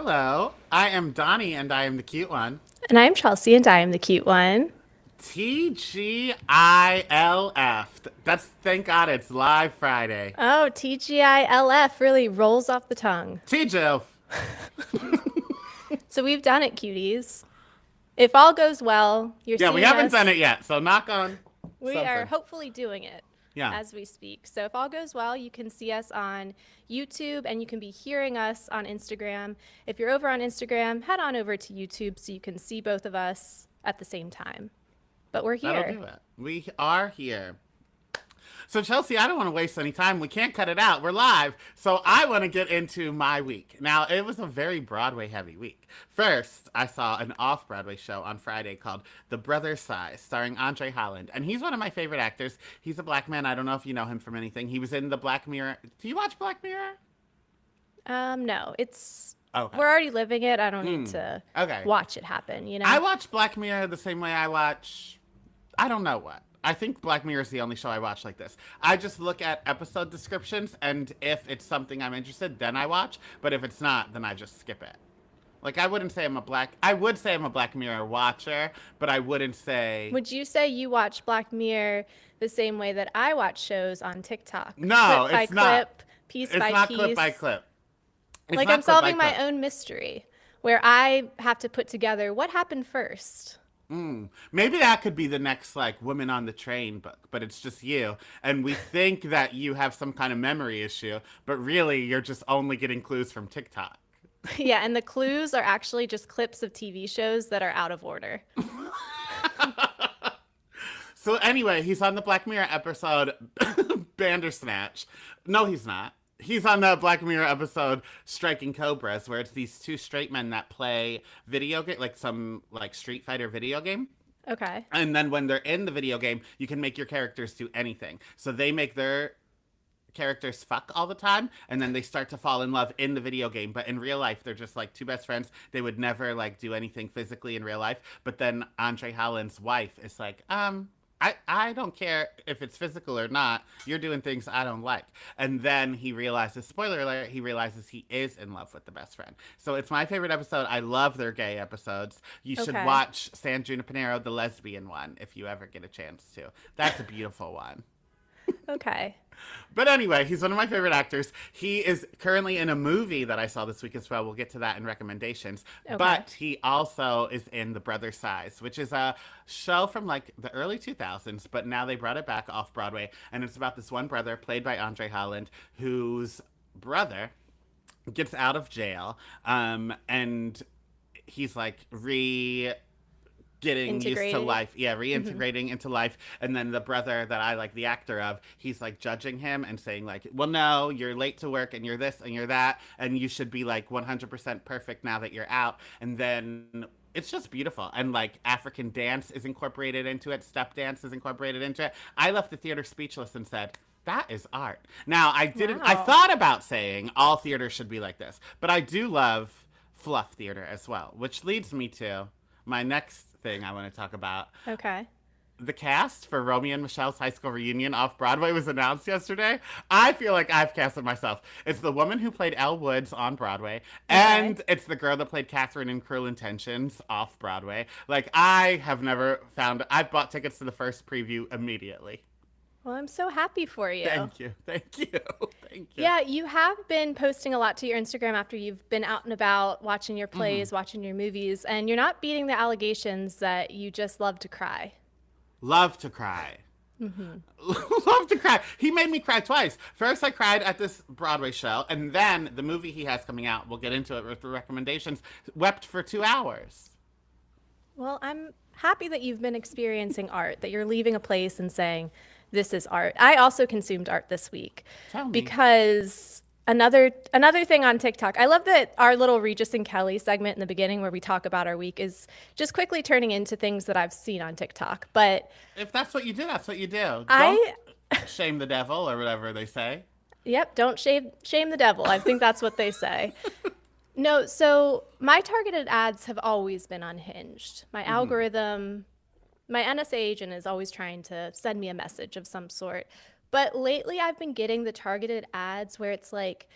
Hello, I am Donnie and I am the cute one. And I'm Chelsea, and I am the cute one. TGILF. That's thank God it's live Friday. Oh, TGILF really rolls off the tongue. TGILF. So we've done it, cuties. If all goes well, you're Yeah, we seeing haven't done us. it yet, so knock on We are something. hopefully doing it Yeah. as we speak. So if all goes well, you can see us on YouTube and you can be hearing us on Instagram. If you're over on Instagram, head on over to YouTube so you can see both of us at the same time. But we're That'll here. do it. We are here. So, Chelsea, I don't want to waste any time. We can't cut it out. We're live. So, I want to get into my week. Now, it was a very Broadway heavy week. First, I saw an off Broadway show on Friday called The Brother Size, starring Andre Holland. And he's one of my favorite actors. He's a black man. I don't know if you know him from anything. He was in the Black Mirror. Do you watch Black Mirror? No, it's Okay. we're already living it. I don't need to Okay. watch it happen, you I know? watch Black Mirror the same way I watch, I don't know what. I think Black Mirror is the only show I watch like this. I just look at episode descriptions, and if it's something I'm interested, then I watch. But if it's not, then I just skip it. Like I wouldn't say I'm a black. I would say I'm a Black Mirror watcher, but I wouldn't say Would you say you watch Black Mirror the same way that I watch shows on TikTok? no. Clip by It's not. clip, piece It's by not clip by piece. clip. It's Like not I'm clip by solving my clip. own mystery where I have to put together what happened first. Maybe that could be the next like Woman on the Train book, but it's just you, and we think that you have some kind of memory issue, but really you're just only getting clues from TikTok. Yeah, and the clues are actually just clips of TV shows that are out of order. So anyway, he's on the Black Mirror episode Bandersnatch. No, he's not. He's on the Black Mirror episode Striking Cobras, where it's these two straight men that play video game, like some like Street Fighter video game. Okay. And then when they're in the video game, you can make your characters do anything. So they make their characters fuck all the time, and then they start to fall in love in the video game, but in real life they're just like two best friends. They would never like do anything physically in real life. But then Andre Holland's wife is like, I don't care if it's physical or not. You're doing things I don't like. And then he realizes, spoiler alert, he realizes he is in love with the best friend. So it's my favorite episode. I love their gay episodes. You should Okay. watch San Junipero, the lesbian one, if you ever get a chance to. That's a beautiful one. Okay. But anyway, he's one of my favorite actors. He is currently in a movie that I saw this week as well. We'll get to that in recommendations. Okay. But he also is in The Brother Size, which is a show from like the early 2000s, but now they brought it back off Broadway. And it's about this one brother, played by Andre Holland, whose brother gets out of jail, and he's like getting used to Integrated. life. Yeah, reintegrating into life. And then the brother that I like the actor of, he's like judging him and saying like, "Well, no, you're late to work and you're this and you're that and you should be like 100% perfect now that you're out." And then it's just beautiful. And like African dance is incorporated into it, step dance is incorporated into it. I left the theater speechless and said, that is art. Now, I Wow. thought about saying all theater should be like this, but I do love fluff theater as well, which leads me to my next thing I want to talk about. Okay. The cast for Romeo and Michelle's high school reunion off Broadway was announced yesterday. I feel like I've casted myself. It's the woman who played Elle Woods on Broadway, Okay. and it's the girl that played Catherine in Cruel Intentions off Broadway. Like, I have never found, I've bought tickets to the first preview immediately. Well, I'm so happy for you. Thank you. Thank you. Thank you. Yeah, you have been posting a lot to your Instagram after you've been out and about watching your plays, watching your movies, and you're not beating the allegations that you just love to cry. Love to cry. Love to cry. He made me cry twice. First, I cried at this Broadway show, and then the movie he has coming out, we'll get into it with the recommendations, wept for 2 hours. Well, I'm happy that you've been experiencing art, that you're leaving a place and saying, this is art. I also consumed art this week Tell me. because another thing on TikTok. I love that our little Regis and Kelly segment in the beginning where we talk about our week is just quickly turning into things that I've seen on TikTok. But If that's what you do, that's what you do. Don't I shame the devil or whatever they say. Yep, don't shame the devil. I think that's what they say. No, so my targeted ads have always been unhinged. My algorithm, my NSA agent is always trying to send me a message of some sort. But lately I've been getting the targeted ads where it's like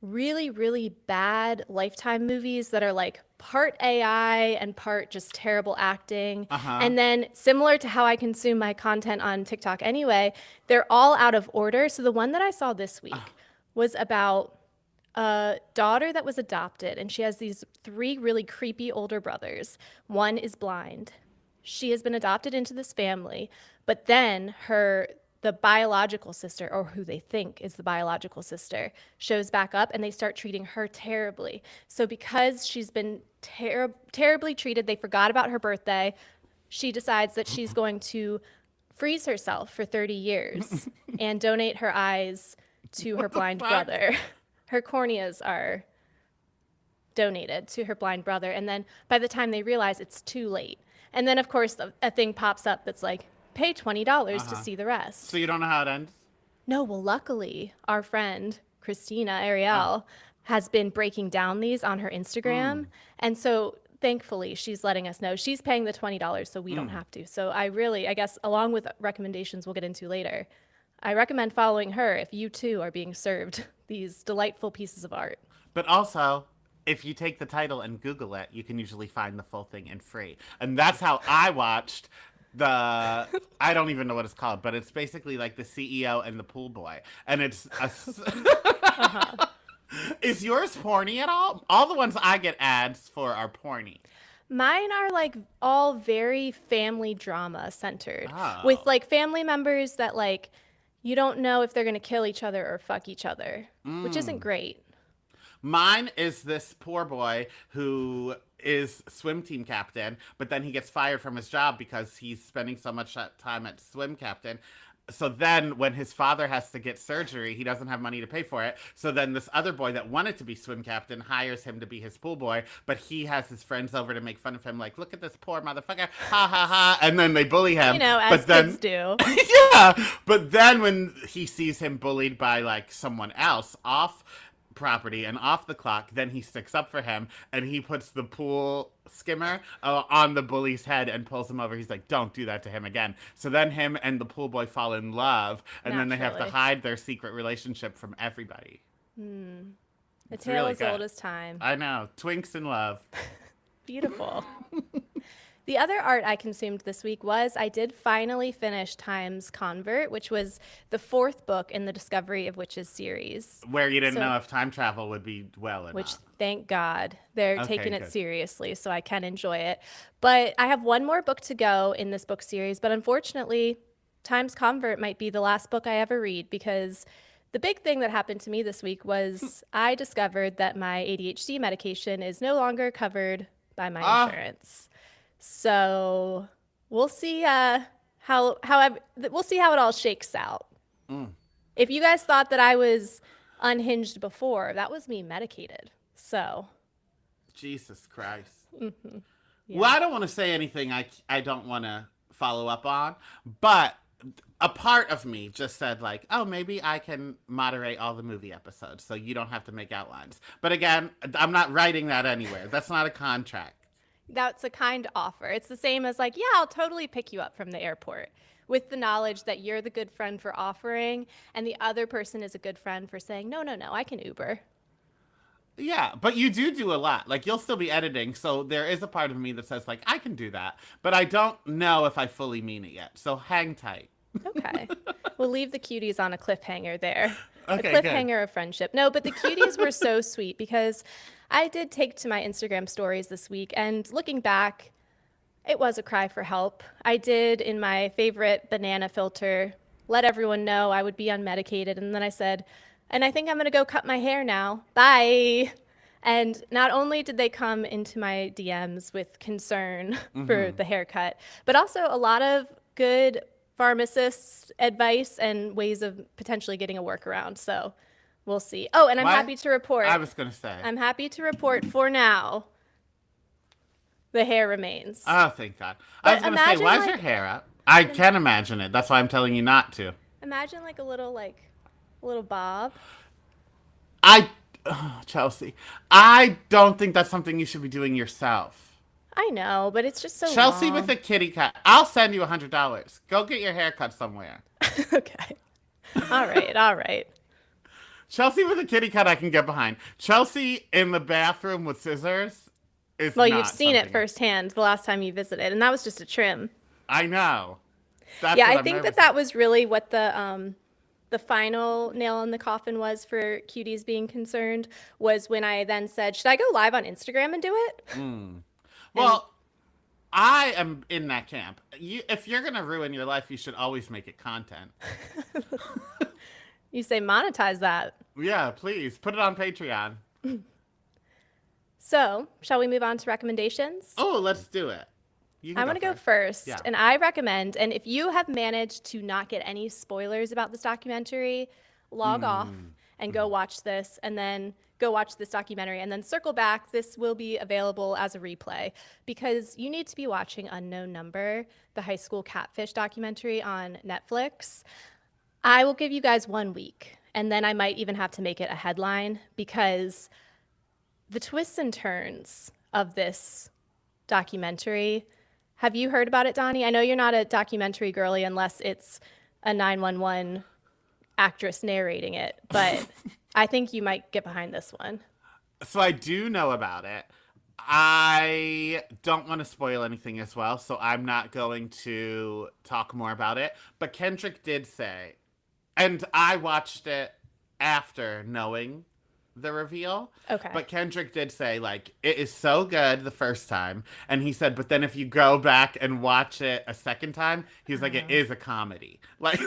really, really bad Lifetime movies that are like part AI and part just terrible acting. Uh-huh. And then, similar to how I consume my content on TikTok anyway, they're all out of order. So, the one that I saw this week was about a daughter that was adopted, and she has these three really creepy older brothers. One is blind. She has been adopted into this family, but then the biological sister, or who they think is the biological sister, shows back up and they start treating her terribly. So because she's been terribly treated, they forgot about her birthday. She decides that she's going to freeze herself for 30 years and donate her eyes to her blind brother. Her corneas are donated to her blind brother. And then by the time they realize, it's too late. And then, of course, a thing pops up that's like, pay $20 to see the rest. So you don't know how it ends? No, well, luckily, our friend, Christina Ariel, has been breaking down these on her Instagram. And so thankfully, she's letting us know. She's paying the $20 so we don't have to. So I guess, along with recommendations we'll get into later, I recommend following her if you too are being served these delightful pieces of art. But also, if you take the title and Google it, you can usually find the full thing in free. And that's how I watched I don't even know what it's called, but it's basically like the CEO and the pool boy. And it's Is yours porny at all? All the ones I get ads for are porny. Mine are like all very family drama centered Oh. with like family members that like you don't know if they're going to kill each other or fuck each other, which isn't great. Mine is this poor boy who is swim team captain, but then he gets fired from his job because he's spending so much time at swim captain. So then when his father has to get surgery, he doesn't have money to pay for it. So then this other boy that wanted to be swim captain hires him to be his pool boy, but he has his friends over to make fun of him, like, look at this poor motherfucker, ha ha ha, and then they bully him. You know, as kids do. Yeah, but then when he sees him bullied by like someone else off property and off the clock, then he sticks up for him and he puts the pool skimmer on the bully's head and pulls him over. He's like, don't do that to him again. So then him and the pool boy fall in love, and then they have to Naturally. hide their secret relationship from everybody. A It's tale really as good. old as time. I know. Twinks in love. Beautiful. The other art I consumed this week was I did finally finish Time's Convert, which was the fourth book in the Discovery of Witches series. Where you didn't So- know if time travel would be well enough. Which, thank God, they're Okay, taking it good. seriously, so I can enjoy it. But I have one more book to go in this book series, but unfortunately, Time's Convert might be the last book I ever read because the big thing that happened to me this week was I discovered that my ADHD medication is no longer covered by my insurance. So we'll see we'll see how it all shakes out. If you guys thought that I was unhinged before, that was me medicated. So Jesus Christ. Well, I don't want to say anything I don't want to follow up on, but a part of me just said like, oh, maybe I can moderate all the movie episodes so you don't have to make outlines. But again, I'm not writing that anywhere. That's not a contract. that's a kind offer. It's the same as like, yeah, I'll totally pick you up from the airport with the knowledge that you're the good friend for offering and the other person is a good friend for saying, no, I can Uber. Yeah, but you do a lot. Like, you'll still be editing, so there is a part of me that says, like, I can do that. But I don't know if I fully mean it yet. So hang tight. Okay. We'll leave the cuties on a cliffhanger there. Okay, a cliffhanger of friendship. No, but the cuties were so sweet because I did take to my Instagram stories this week, and looking back, it was a cry for help. I did, in my favorite banana filter, let everyone know I would be unmedicated, and then I said, and I think I'm going to go cut my hair now. Bye. And not only did they come into my DMs with concern for the haircut, but also a lot of good pharmacist advice and ways of potentially getting a workaround. So we'll see. Oh, and I'm What? happy to report. I was going to say. I'm happy to report for now, the hair remains. Oh, thank God. I was But going to say, imagine, why's like- your hair up? I can imagine it. That's why I'm telling you not to. Imagine like a little bob. Chelsea, I don't think that's something you should be doing yourself. I know, but it's just so Chelsea long. with a kitty cat. I'll send you $100. Go get your hair cut somewhere. Okay. All right. Chelsea with a kitty cat I can get behind. Chelsea in the bathroom with scissors is Well, not you've seen it something. firsthand the last time you visited, and that was just a trim. I know. That's Yeah, what I I'm think nervous that about. was really what the final nail in the coffin was for Cuties being concerned, was when I then said, should I go live on Instagram and do it? And Well, I am in that camp. If you're gonna ruin your life, you should always make it content. you say monetize that. Yeah, please put it on Patreon. So, shall we move on to recommendations? Oh, let's do it. You can I want to go first. first, Yeah. and I recommend, and if you have managed to not get any spoilers about this documentary, log off and go watch this, and then go watch this documentary, and then circle back. This will be available as a replay because you need to be watching Unknown Number, the high school catfish documentary on Netflix. I will give you guys 1 week, and then I might even have to make it a headline because the twists and turns of this documentary. Have you heard about it, Donnie? I know you're not a documentary girly unless it's a 911 actress narrating it, but I think you might get behind this one. So I do know about it. I don't want to spoil anything as well, so I'm not going to talk more about it. But Kendrick did say, and I watched it after knowing the reveal. Okay. But Kendrick did say, like, it is so good the first time. And he said, but then if you go back and watch it a second time, he's like, it is a comedy. Like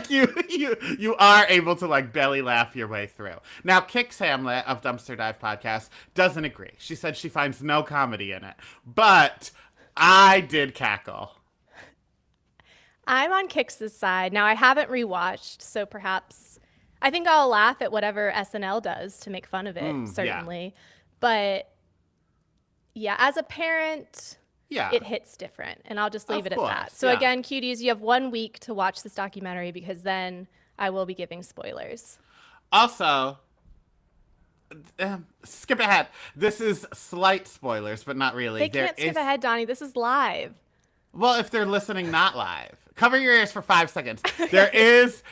you are able to like belly laugh your way through. Now, Kix Hamlet of Dumpster Dive Podcast doesn't agree. She said she finds no comedy in it. But I did cackle. I'm on Kix's side. Now, I haven't rewatched, so perhaps I think I'll laugh at whatever SNL does to make fun of it, certainly. But yeah, as a parent, Yeah. it hits different, and I'll just leave Of it at that. course, So yeah. again, cuties, you have 1 week to watch this documentary because then I will be giving spoilers. Also, skip ahead. This is slight spoilers, but not really. They can't skip ahead, Donnie. This is live. Well, if they're listening not live, cover your ears for 5 seconds. There is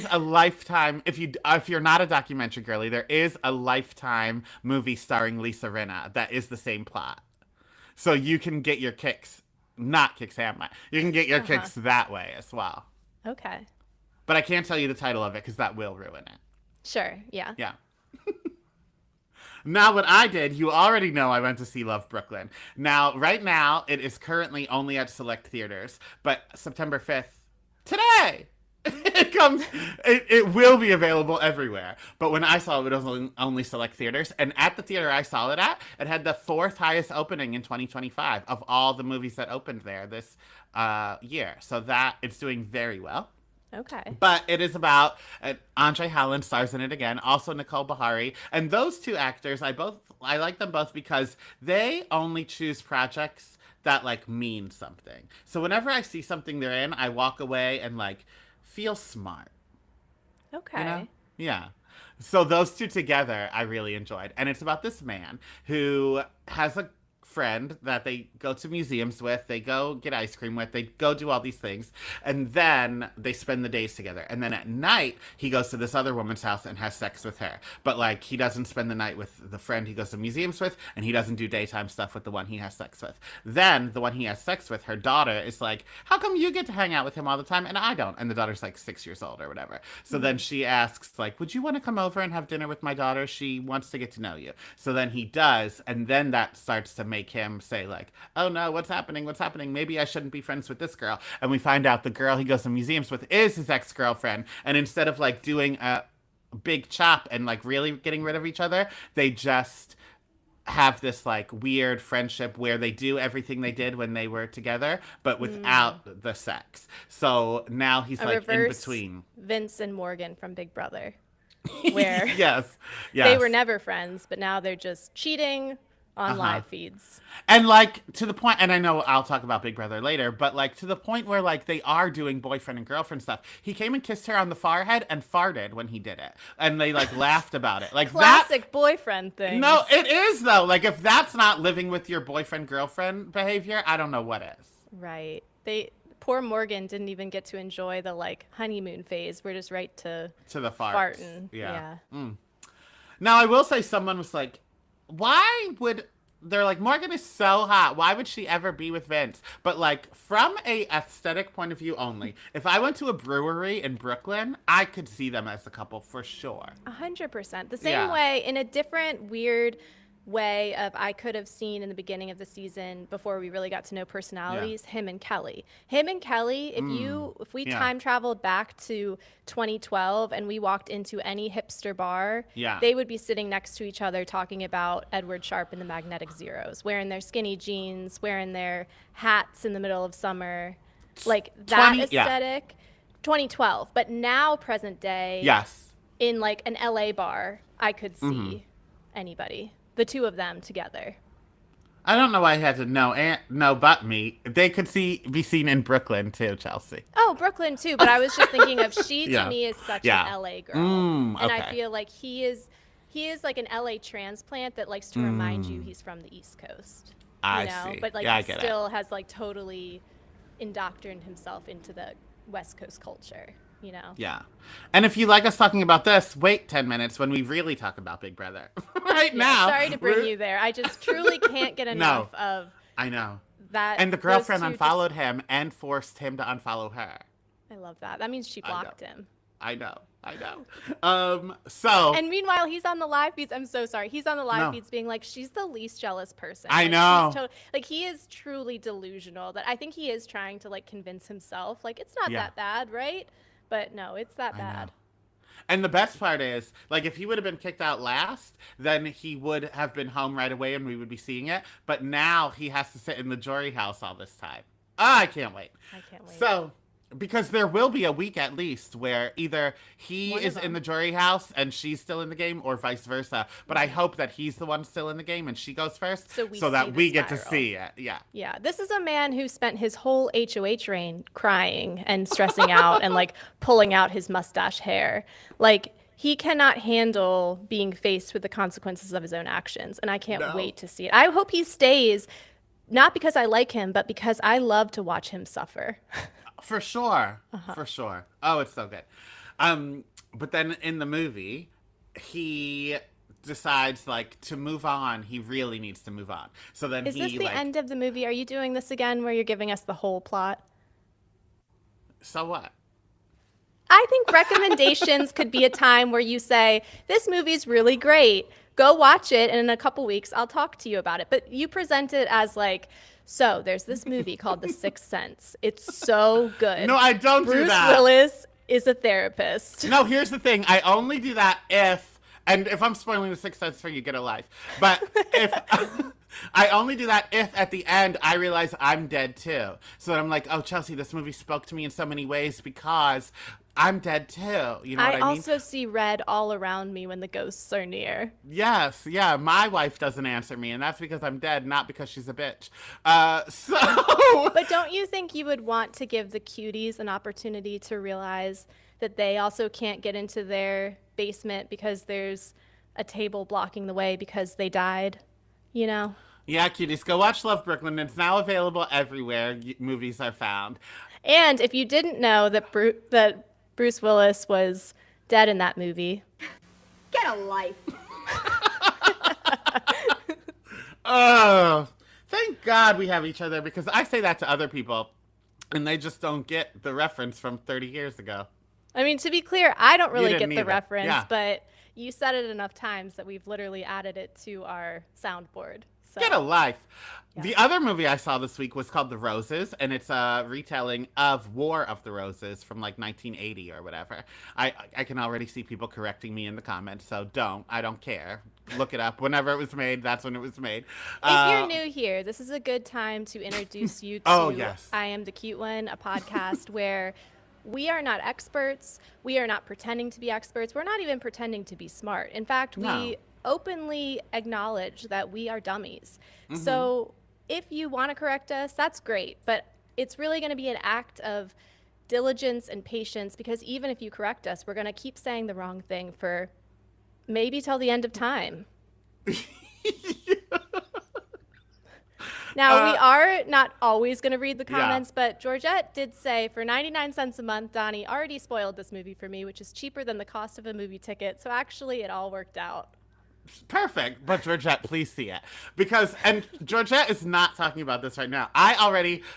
a Lifetime. If you're not a documentary girly, there is a Lifetime movie starring Lisa Rinna that is the same plot. So you can get your kicks, not Kix Hamlet. You can get your kicks that way as well. Okay. But I can't tell you the title of it because that will ruin it. Sure. Yeah. Yeah. Now, what I did, you already know I went to see Love Brooklyn. Now, right now, it is currently only at select theaters, but September 5th, today, it will be available everywhere. But when I saw it, it was only select theaters. And at the theater I saw it at, it had the 4th highest opening in 2025 of all the movies that opened there this year. So that it's doing very well. Okay. But it is about Andre Holland stars in it again, also Nicole Bahari, and those two actors. I like them both because they only choose projects that like mean something. So whenever I see something they're in, I walk away and like feel smart. Okay. You know? Yeah. So those two together, I really enjoyed, and it's about this man who has a friend that they go to museums with, they go get ice cream with, they go do all these things, and then they spend the days together. And then at night, he goes to this other woman's house and has sex with her. But like, he doesn't spend the night with the friend he goes to museums with, and he doesn't do daytime stuff with the one he has sex with. Then the one he has sex with, her daughter, is like, how come you get to hang out with him all the time and I don't? And the daughter's like 6 years old or whatever. So then she asks, like, would you want to come over and have dinner with my daughter? She wants to get to know you. So then he does, and then that starts to make him say like, oh no, what's happening, maybe I shouldn't be friends with this girl. And we find out the girl he goes to museums with is his ex-girlfriend, and instead of like doing a big chop and like really getting rid of each other, they just have this like weird friendship where they do everything they did when they were together but without the sex. So now he's A like in reverse between Vince and Morgan from Big Brother, where yes they were never friends, but now they're just cheating on live feeds. And like to the point, and I know I'll talk about Big Brother later, but like to the point where like they are doing boyfriend and girlfriend stuff. He came and kissed her on the forehead and farted when he did it, and they like laughed about it. Like Classic boyfriend thing. No, it is though. Like if that's not living with your boyfriend girlfriend behavior, I don't know what is. Right. They poor Morgan didn't even get to enjoy the like honeymoon phase. We're just right to the farts. farting. Yeah. Now, I will say someone was like, why would... They're like, Morgan is so hot. Why would she ever be with Vince? But, like, from a aesthetic point of view only, if I went to a brewery in Brooklyn, I could see them as a couple for sure. 100%. The same way, in a different, weird way of I could have seen in the beginning of the season before we really got to know personalities, him and Kelly. If we time traveled back to 2012 and we walked into any hipster bar, they would be sitting next to each other talking about Edward Sharpe and the Magnetic Zeros, wearing their skinny jeans, wearing their hats in the middle of summer. Like that aesthetic. 2012. But now present day, in like an LA bar, I could see anybody. The two of them together. I don't know why I had to know but me. They could be seen in Brooklyn too, Chelsea. Oh, Brooklyn too, but I was just thinking of she to me is such an LA girl. And I feel like he is like an LA transplant that likes to remind you he's from the East Coast. I see. But like he still has like totally indoctrinated himself into the West Coast culture. You know? Yeah. And if you like us talking about this, wait 10 minutes when we really talk about Big Brother. Now. Sorry to bring you there. I just truly can't get enough of I know. That. And the girlfriend unfollowed him and forced him to unfollow her. I love that. That means she blocked him. I know. So. And meanwhile, he's on the live feeds. I'm so sorry. He's on the live feeds being like, she's the least jealous person. I know. Like, he is truly delusional. That I think he is trying to, like, convince himself. Like, it's not that bad, right? But no, it's that bad. And the best part is, like, if he would have been kicked out last, then he would have been home right away and we would be seeing it. But now he has to sit in the jury house all this time. I can't wait. So, because there will be a week at least where either he is in the jury house and she's still in the game or vice versa. But I hope that he's the one still in the game and she goes first so that we get to see it. Yeah. Yeah. This is a man who spent his whole HOH reign crying and stressing out and like pulling out his mustache hair. Like he cannot handle being faced with the consequences of his own actions. And I can't wait to see it. I hope he stays, not because I like him, but because I love to watch him suffer. For sure. For sure. Oh, it's so good. But then in the movie, he decides, like, to move on. He really needs to move on. So then Is this the end of the movie? Are you doing this again where you're giving us the whole plot? So what? I think recommendations could be a time where you say, this movie's really great. Go watch it, and in a couple weeks, I'll talk to you about it. But you present it as, like... So there's this movie called The Sixth Sense. It's so good. No, I don't do that. Bruce Willis is a therapist. No, here's the thing. I only do that if I'm spoiling The Sixth Sense for you, get a life. But if I only do that if at the end I realize I'm dead too. So I'm like, oh, Chelsea, this movie spoke to me in so many ways because I'm dead too. You know what I mean? I also see red all around me when the ghosts are near. Yes, yeah. My wife doesn't answer me, and that's because I'm dead, not because she's a bitch. But don't you think you would want to give the cuties an opportunity to realize that they also can't get into their basement because there's a table blocking the way because they died, you know? Yeah, cuties, go watch Love Brooklyn. It's now available everywhere movies are found. And if you didn't know that Bruce Willis was dead in that movie. Get a life. Oh, thank God we have each other because I say that to other people and they just don't get the reference from 30 years ago. I mean, to be clear, I don't really get the reference, but you said it enough times that we've literally added it to our soundboard. So. Get a life. Yeah. The other movie I saw this week was called The Roses, and it's a retelling of War of the Roses from like 1980 or whatever. I can already see people correcting me in the comments, so I don't care. Look it up. Whenever it was made, that's when it was made. If you're new here, this is a good time to introduce you to I Am the Cute One, a podcast where we are not experts. We are not pretending to be experts. We're not even pretending to be smart. In fact, we openly acknowledge that we are dummies. Mm-hmm. So if you want to correct us, that's great. But it's really going to be an act of diligence and patience because even if you correct us, we're going to keep saying the wrong thing for maybe till the end of time. Now, we are not always going to read the Yeah. comments, but Georgette did say, for 99 cents a month, Donnie already spoiled this movie for me, which is cheaper than the cost of a movie ticket. So actually, it all worked out. Perfect. But Georgette, please see it. And Georgette is not talking about this right now.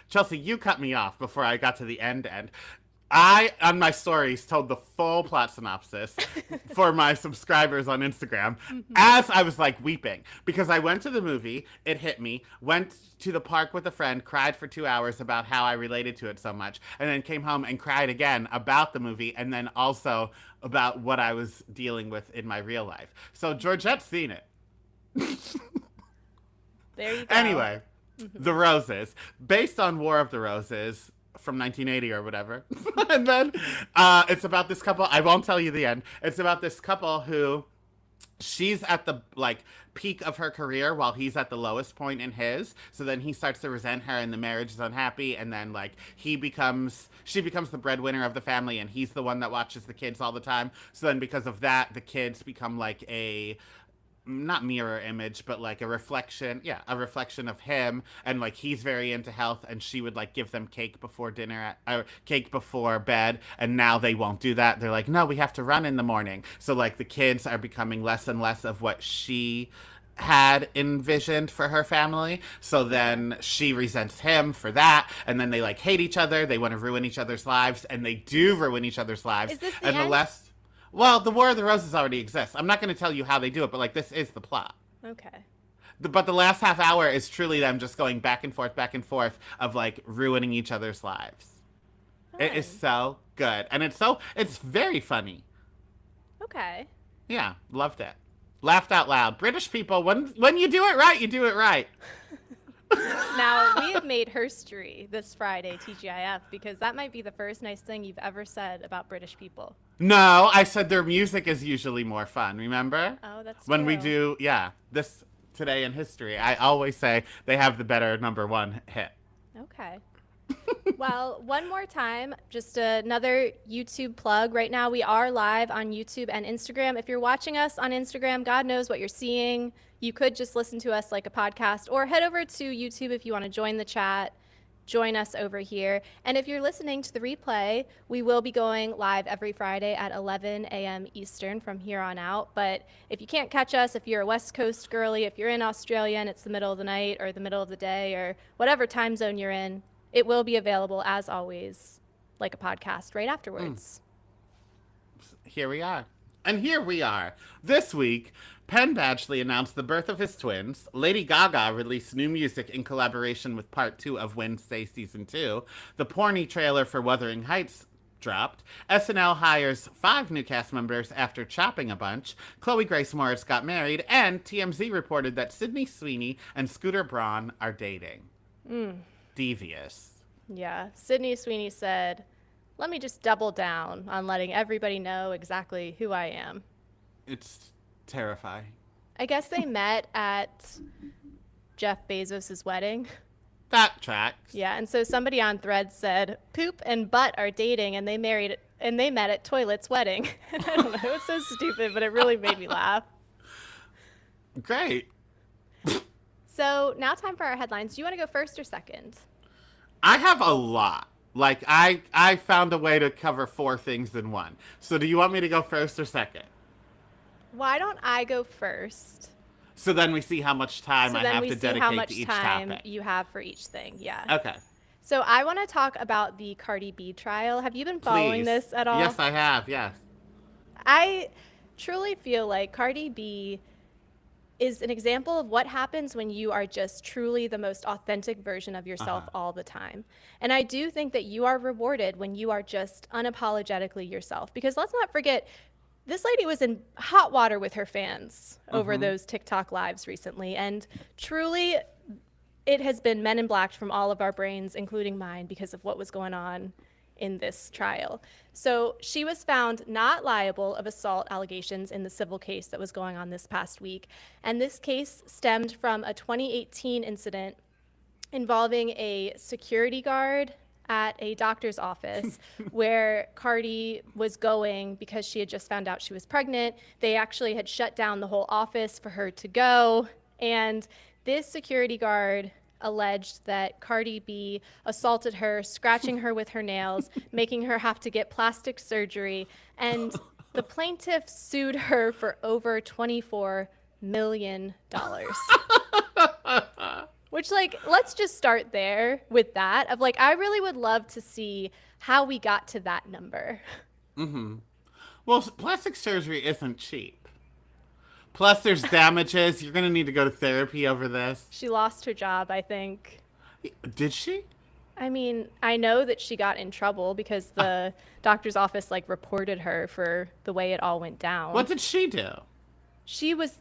Chelsea, you cut me off before I got to the end. I, on my stories, told the full plot synopsis for my subscribers on Instagram as I was like weeping because I went to the movie, it hit me, went to the park with a friend, cried for 2 hours about how I related to it so much, and then came home and cried again about the movie and then also about what I was dealing with in my real life. So Georgette's seen it. There you go. Anyway, The Roses, based on War of the Roses, from 1980 or whatever. And then it's about this couple. I won't tell you the end. It's about this couple who she's at the peak of her career while he's at the lowest point in his. So then he starts to resent her and the marriage is unhappy. And then she becomes the breadwinner of the family and he's the one that watches the kids all the time. So then because of that, the kids become like a not mirror image, but like a reflection of him, and he's very into health and she would give them cake before dinner or cake before bed, and now they won't do that. They're like, no, we have to run in the morning. So the kids are becoming less and less of what she had envisioned for her family. So then she resents him for that, and then they hate each other. They want to ruin each other's lives, and they do ruin each other's lives. Is this the and end? the less Well, the War of the Roses already exists. I'm not going to tell you how they do it, but this is the plot. Okay. But the last half hour is truly them just going back and forth of ruining each other's lives. It is so good, and it's very funny. Okay. Yeah, loved it. Laughed out loud. British people, when you do it right, you do it right. Now, we have made history this Friday, TGIF, because that might be the first nice thing you've ever said about British people. No, I said their music is usually more fun, remember? Oh, that's When we true. do, this Today in History, I always say they have the better #1 hit. Okay. Well, one more time, just another YouTube plug. Right now, we are live on YouTube and Instagram. If you're watching us on Instagram, God knows what you're seeing. You could just listen to us like a podcast, or head over to YouTube if you want to join the chat. Join us over here. And if you're listening to the replay, we will be going live every Friday at 11 a.m. Eastern from here on out. But if you can't catch us, if you're a West Coast girly, if you're in Australia and it's the middle of the night or the middle of the day or whatever time zone you're in, it will be available, as always, like a podcast right afterwards. Here we are. And here we are. This week, Penn Badgley announced the birth of his twins. Lady Gaga released new music in collaboration with Part 2 of Wednesday Season 2. The porny trailer for Wuthering Heights dropped. SNL hires 5 new cast members after chopping a bunch. Chloe Grace Moretz got married. And TMZ reported that Sydney Sweeney and Scooter Braun are dating. Devious. Yeah. Sydney Sweeney said, let me just double down on letting everybody know exactly who I am. It's terrifying. I guess they met at Jeff Bezos' wedding. That tracks. Yeah, and so somebody on Threads said, poop and butt are dating, and they met at Toilet's wedding. I don't know, it was so stupid, but it really made me laugh. Great. So now time for our headlines. Do you want to go first or second? I have a lot. I found a way to cover 4 things in one. So do you want me to go first or second? Why don't I go first? So then we see how much time So I then have we to see how dedicate much to each time topic. you have for each thing. Yeah. Okay. So I want to talk about the Cardi B trial. Have you been following Please. this at all? Yes, I have. Yes. I truly feel like Cardi B is an example of what happens when you are just truly the most authentic version of yourself all the time. And I do think that you are rewarded when you are just unapologetically yourself. Because let's not forget, this lady was in hot water with her fans over those TikTok lives recently. And truly, it has been Men in Black from all of our brains, including mine, because of what was going on in this trial. So she was found not liable of assault allegations in the civil case that was going on this past week. And this case stemmed from a 2018 incident involving a security guard at a doctor's office where Cardi was going because she had just found out she was pregnant. They actually had shut down the whole office for her to go. And this security guard alleged that Cardi B assaulted her, scratching her with her nails, making her have to get plastic surgery, and the plaintiff sued her for over $24 million. Which, like, let's just start there with that. Of like, I really would love to see how we got to that number. Well, plastic surgery isn't cheap. Plus, there's damages. You're going to need to go to therapy over this. She lost her job, I think. Did she? I mean, I know that she got in trouble because the doctor's office, like, reported her for the way it all went down. What did she do? She was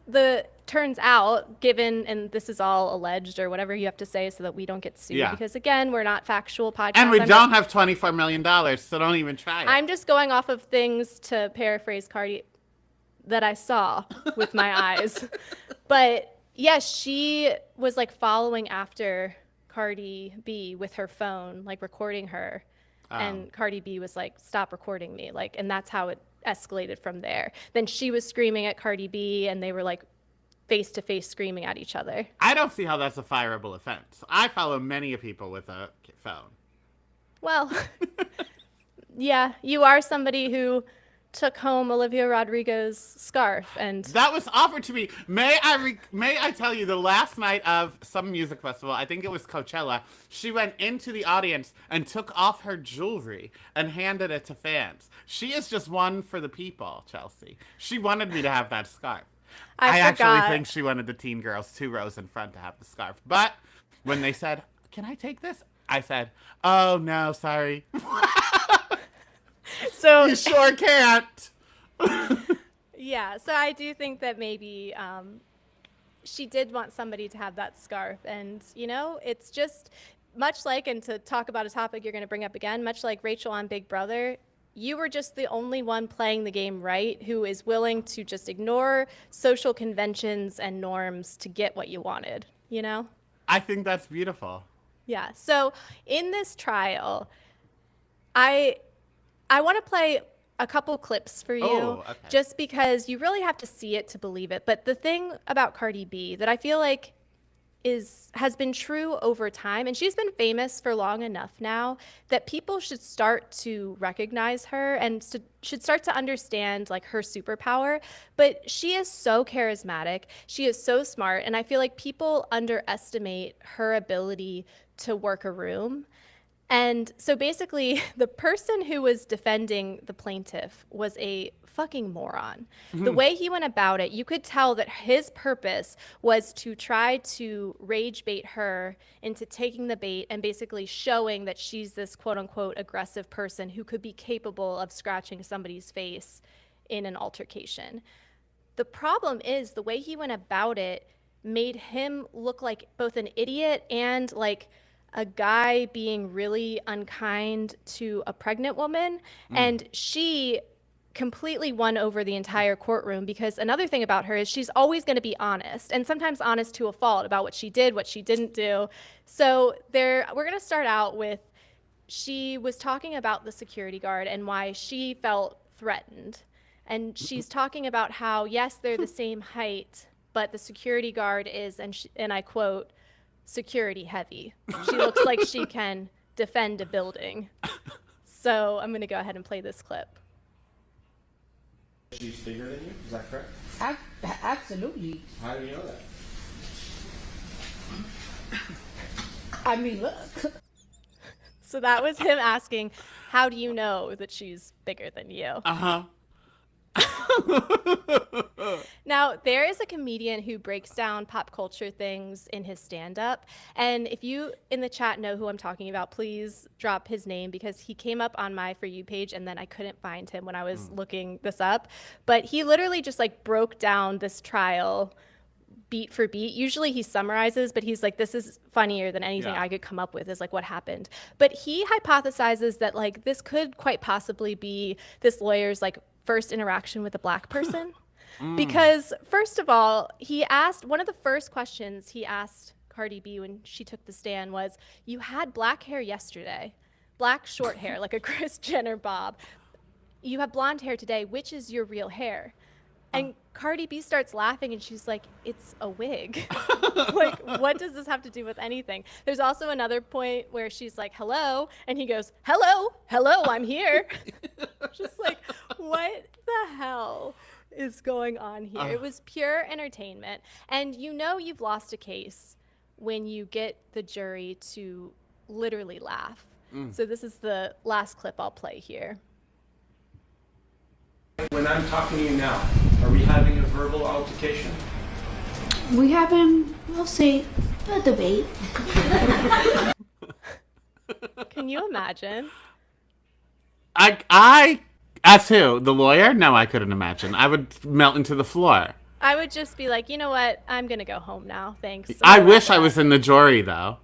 turns out, given, and this is all alleged or whatever you have to say so that we don't get sued. Yeah. Because, again, we're not factual podcasts. And we don't have $24 million, so don't even try it. I'm just going off of things, to paraphrase Cardi, that I saw with my eyes. But yes, she was like following after Cardi B with her phone, like recording her. And Cardi B was like, stop recording me. Like, and that's how it escalated from there. Then she was screaming at Cardi B and they were like face to face screaming at each other. I don't see how that's a fireable offense. I follow many people with a phone. Well, yeah, you are somebody who took home Olivia Rodrigo's scarf, and that was offered to me. May I tell you, the last night of some music festival, I think it was Coachella, she went into the audience and took off her jewelry and handed it to fans. She is just one for the people, Chelsea. She wanted me to have that scarf. I actually think she wanted the teen girls 2 rows in front to have the scarf. But when they said, "Can I take this?" I said, "Oh no, sorry." So you sure can't. Yeah, so I do think that maybe she did want somebody to have that scarf. And, you know, it's just much like, and to talk about a topic you're going to bring up again, much like Rachel on Big Brother, you were just the only one playing the game right who is willing to just ignore social conventions and norms to get what you wanted, you know? I think that's beautiful. Yeah, so in this trial, I want to play a couple clips for you, just because you really have to see it to believe it. But the thing about Cardi B that I feel like has been true over time, and she's been famous for long enough now that people should start to recognize her and should start to understand like her superpower. But she is so charismatic, she is so smart, and I feel like people underestimate her ability to work a room. And so basically, the person who was defending the plaintiff was a fucking moron. The way he went about it, you could tell that his purpose was to try to rage bait her into taking the bait and basically showing that she's this quote unquote aggressive person who could be capable of scratching somebody's face in an altercation. The problem is the way he went about it made him look like both an idiot and like a guy being really unkind to a pregnant woman. And she completely won over the entire courtroom, because another thing about her is she's always going to be honest, and sometimes honest to a fault about what she did, what she didn't do. So we're going to start out with, she was talking about the security guard and why she felt threatened. And she's talking about how, yes, they're the same height, but the security guard is, and I quote, security heavy. She looks like she can defend a building. So I'm going to go ahead and play this clip. She's bigger than you, is that correct? Absolutely. How do you know that? I mean, look. So that was him asking, how do you know that she's bigger than you? Uh-huh. Now, there is a comedian who breaks down pop culture things in his stand-up. And if you in the chat know who I'm talking about, please drop his name, because he came up on my For You page and then I couldn't find him when I was looking this up. But he literally just like broke down this trial beat for beat. Usually he summarizes, but he's like, this is funnier than anything I could come up with, is like what happened. But he hypothesizes that like this could quite possibly be this lawyer's like first interaction with a black person. Because first of all, he asked, one of the first questions he asked Cardi B when she took the stand was, you had black hair yesterday, black short hair, like a Kris Jenner bob. You have blonde hair today. Which is your real hair? And Cardi B starts laughing and she's like, it's a wig. Like, what does this have to do with anything? There's also another point where she's like, hello. And he goes, hello, I'm here. Just like, what the hell is going on here? It was pure entertainment. And you know you've lost a case when you get the jury to literally laugh. So this is the last clip I'll play here. When I'm talking to you now, are we having a verbal altercation? We having, we'll say, a debate. Can you imagine? I, as who? The lawyer? No, I couldn't imagine. I would melt into the floor. I would just be like, you know what? I'm going to go home now. Thanks. I wish I was in the jury, though.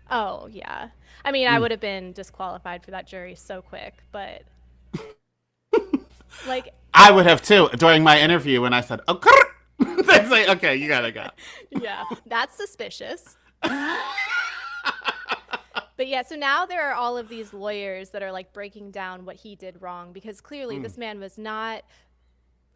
Oh, yeah. I mean, I would have been disqualified for that jury so quick, but like I would have too during my interview when I said, "Oh," they say, "Okay, you gotta go." yeah, that's suspicious. But yeah, so now there are all of these lawyers that are like breaking down what he did wrong because clearly this man was not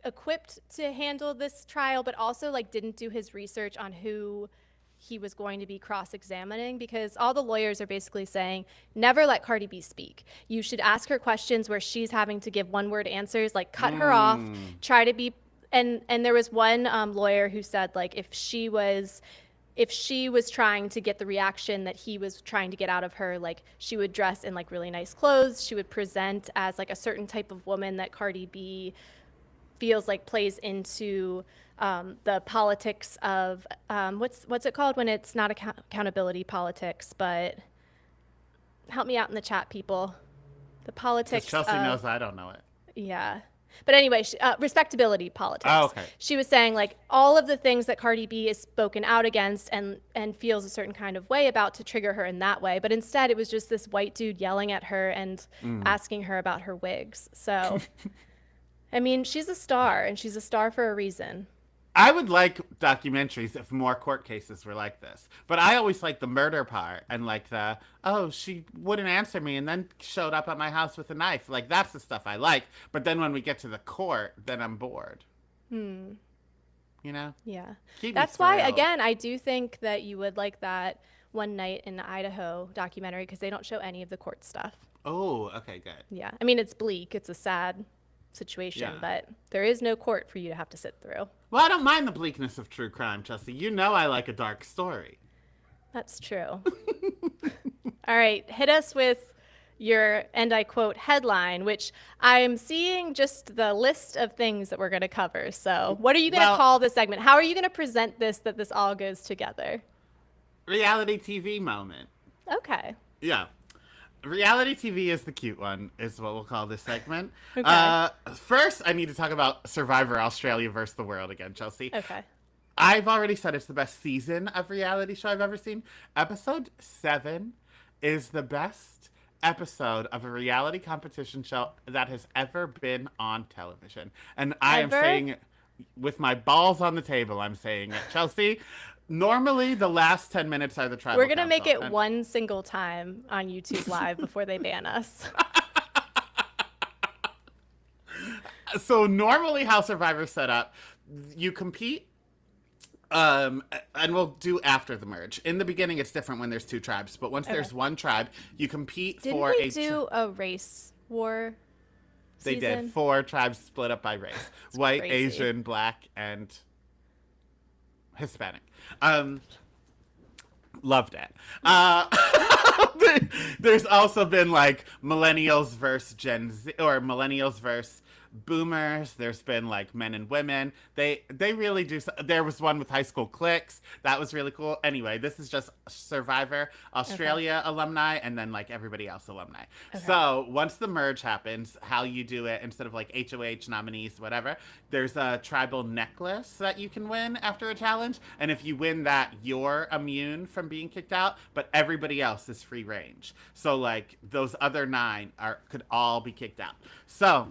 equipped to handle this trial, but also like didn't do his research on who he was going to be cross-examining, because all the lawyers are basically saying, never let Cardi B speak. You should ask her questions where she's having to give one-word answers, like cut her off, try to be, and there was one lawyer who said, like, if she was trying to get the reaction that he was trying to get out of her, like she would dress in like really nice clothes, she would present as like a certain type of woman that Cardi B feels like plays into the politics of what's it called when it's not accountability politics, but help me out in the chat, people. The politics. Chelsea knows I don't know it. Yeah. But anyway, respectability politics. Oh, okay. She was saying like all of the things that Cardi B is spoken out against and feels a certain kind of way about to trigger her in that way. But instead it was just this white dude yelling at her and asking her about her wigs. So, I mean, she's a star and she's a star for a reason. I would like documentaries if more court cases were like this. But I always like the murder part and like the, oh, she wouldn't answer me and then showed up at my house with a knife. Like, that's the stuff I like. But then when we get to the court, then I'm bored. You know? Yeah. Keep me That's why, thrilled. again, I do think that you would like that One Night in Idaho documentary because they don't show any of the court stuff. Oh, okay, good. Yeah. I mean, it's bleak. It's a sad situation, Yeah. but there is no court for you to have to sit through. Well, I don't mind the bleakness of true crime, Chelsea. You know I like a dark story. That's true. All right. Hit us with your, and I quote, headline, which I'm seeing just the list of things that we're going to cover. So what are you going to call this segment? How are you going to present this, that this all goes together? Reality TV moment. Okay. Yeah. Reality TV is the cute one, is what we'll call this segment. Okay. First, I need to talk about Survivor Australia versus the World again, Chelsea. Okay. I've already said it's the best season of reality show I've ever seen. Episode 7 is the best episode of a reality competition show that has ever been on television. And I am Ever? saying it with my balls on the table, I'm saying it. Chelsea, normally the last 10 minutes are the tribal We're going to make council, it and- one single time on YouTube Live before they ban us. So normally how Survivor's set up, you compete, and we'll do after the merge. In the beginning, it's different when there's 2 tribes, but once there's one tribe, you compete Didn't for we a... do a race war They season? did 4 tribes split up by race. White, crazy. Asian, Black, and Hispanic. Loved it. There's also been like millennials versus Gen Z, or millennials versus boomers. There's been like men and women. They really do. There was one with high school cliques. That was really cool. Anyway, this is just Survivor Australia alumni and then like everybody else alumni. So once the merge happens, how you do it, instead of like HOH nominees, whatever, there's a tribal necklace that you can win after a challenge. And if you win that, you're immune from being kicked out, but everybody else is free range. So like those other 9 could all be kicked out. So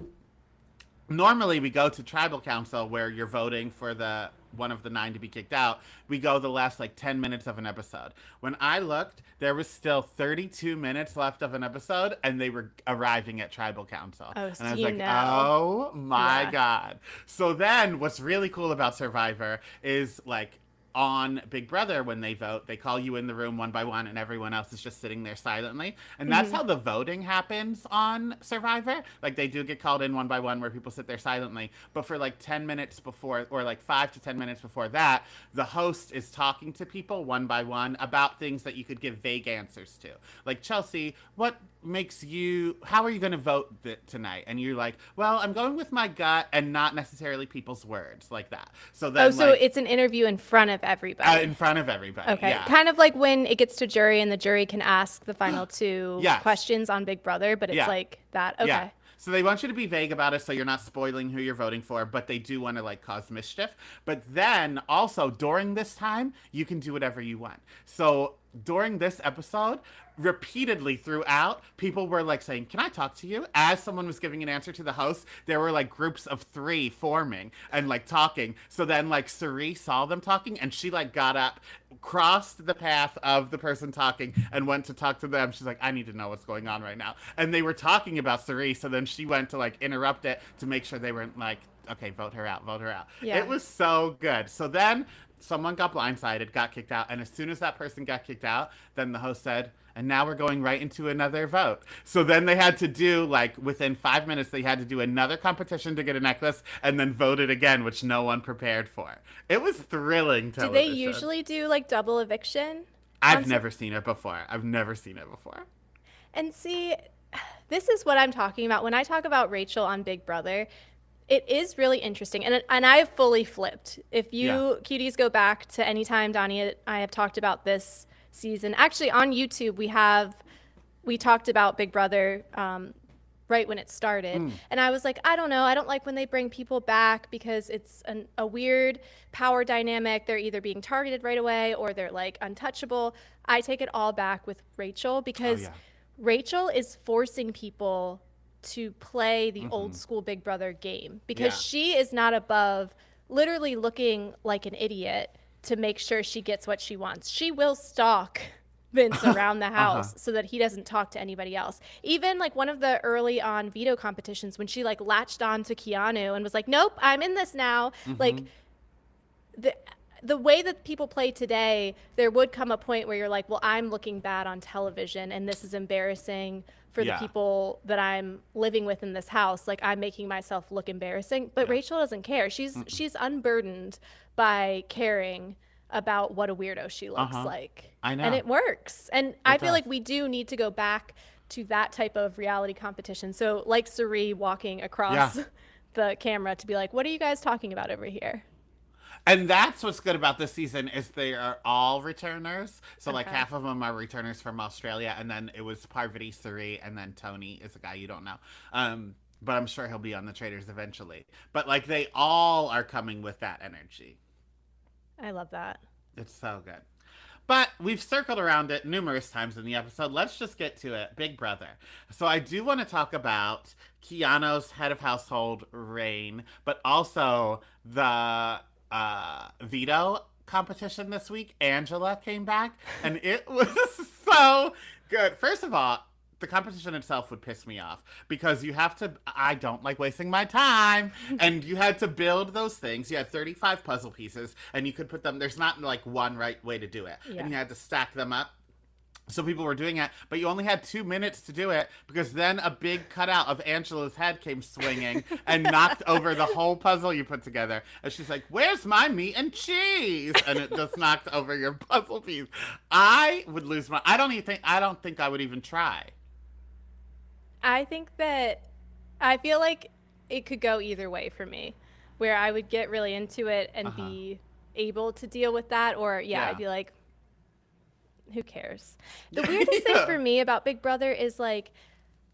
normally we go to tribal council where you're voting for the one of the 9 to be kicked out. We go the last like 10 minutes of an episode. When I looked, there was still 32 minutes left of an episode, and they were arriving at tribal council. Oh, and so I was you like, know. oh my Yeah. God. So then what's really cool about Survivor is like, on Big Brother, when they vote, they call you in the room one by one, and everyone else is just sitting there silently. And that's how the voting happens on Survivor. Like, they do get called in one by one where people sit there silently. But for like 10 minutes before, or like 5 to 10 minutes before that, the host is talking to people one by one about things that you could give vague answers to. Like, Chelsea, what makes you, how are you going to vote tonight? And you're like, well, I'm going with my gut and not necessarily people's words, like that. So then, Oh, so like, it's an interview in front of everybody. in front of everybody. Okay. Yeah. Kind of like when it gets to jury and the jury can ask the final two Yes. questions on Big Brother, but it's Yeah. like that. Okay. Yeah. So they want you to be vague about it so you're not spoiling who you're voting for, but they do want to like cause mischief. But then also during this time, you can do whatever you want. So during this episode, repeatedly throughout, people were like saying, "Can I talk to you?" As someone was giving an answer to the host, there were like groups of 3 forming and like talking. So then like Suri saw them talking, and she like got up, crossed the path of the person talking, and went to talk to them. She's like, "I need to know what's going on right now." And they were talking about Suri, so then she went to like interrupt it to make sure they weren't like, "Okay, vote her out, vote her out." Yeah. It was so good. So then someone got blindsided, got kicked out, and as soon as that person got kicked out, then the host said, "And now we're going right into another vote." So then they had to do, like, within 5 minutes, they had to do another competition to get a necklace and then vote it again, which no one prepared for. It was thrilling Do television. they usually do like double eviction? I've never seen it before. I've never seen it before. And see, this is what I'm talking about. When I talk about Rachel on Big Brother, it is really interesting. And I've fully flipped. If you cuties go back to any time Donnie and I have talked about this season, actually on YouTube, we talked about Big Brother right when it started. And I was like, I don't know. I don't like when they bring people back because it's a weird power dynamic. They're either being targeted right away or they're like untouchable. I take it all back with Rachel because Rachel is forcing people to play the old school Big Brother game because she is not above literally looking like an idiot to make sure she gets what she wants. She will stalk Vince around the house so that he doesn't talk to anybody else. Even like one of the early on veto competitions when she like latched on to Keanu and was like, "Nope, I'm in this now." Like the way that people play today, there would come a point where you're like, well, I'm looking bad on television and this is embarrassing for the people that I'm living with in this house. Like, I'm making myself look embarrassing. But Rachel doesn't care. She's unburdened by caring about what a weirdo she looks like. I know. And it works. And I feel does. like we do need to go back to that type of reality competition. So like Suri walking across the camera to be like, what are you guys talking about over here? And that's what's good about this season is they are all returners. So like half of them are returners from Australia, and then it was Parvati, Suri, and then Tony is a guy you don't know. But I'm sure he'll be on the Traders eventually. But like they all are coming with that energy. I love that. It's so good. But we've circled around it numerous times in the episode. Let's just get to it. Big Brother. So I do want to talk about Keanu's head of household reign, but also the veto competition this week. Angela came back, and it was so good. First of all, the competition itself would piss me off because you have to, I don't like wasting my time. And you had to build those things. You had 35 puzzle pieces and you could put them, there's not like one right way to do it. Yeah. And you had to stack them up. So people were doing it, but you only had 2 minutes to do it because then a big cutout of Angela's head came swinging and knocked over the whole puzzle you put together. And she's like, "Where's my meat and cheese?" And it just knocked over your puzzle piece. I would lose my, I don't think I would even try. I think that I feel like it could go either way for me, where I would get really into it and be able to deal with that, or I'd be like, who cares? The weirdest thing for me about Big Brother is like,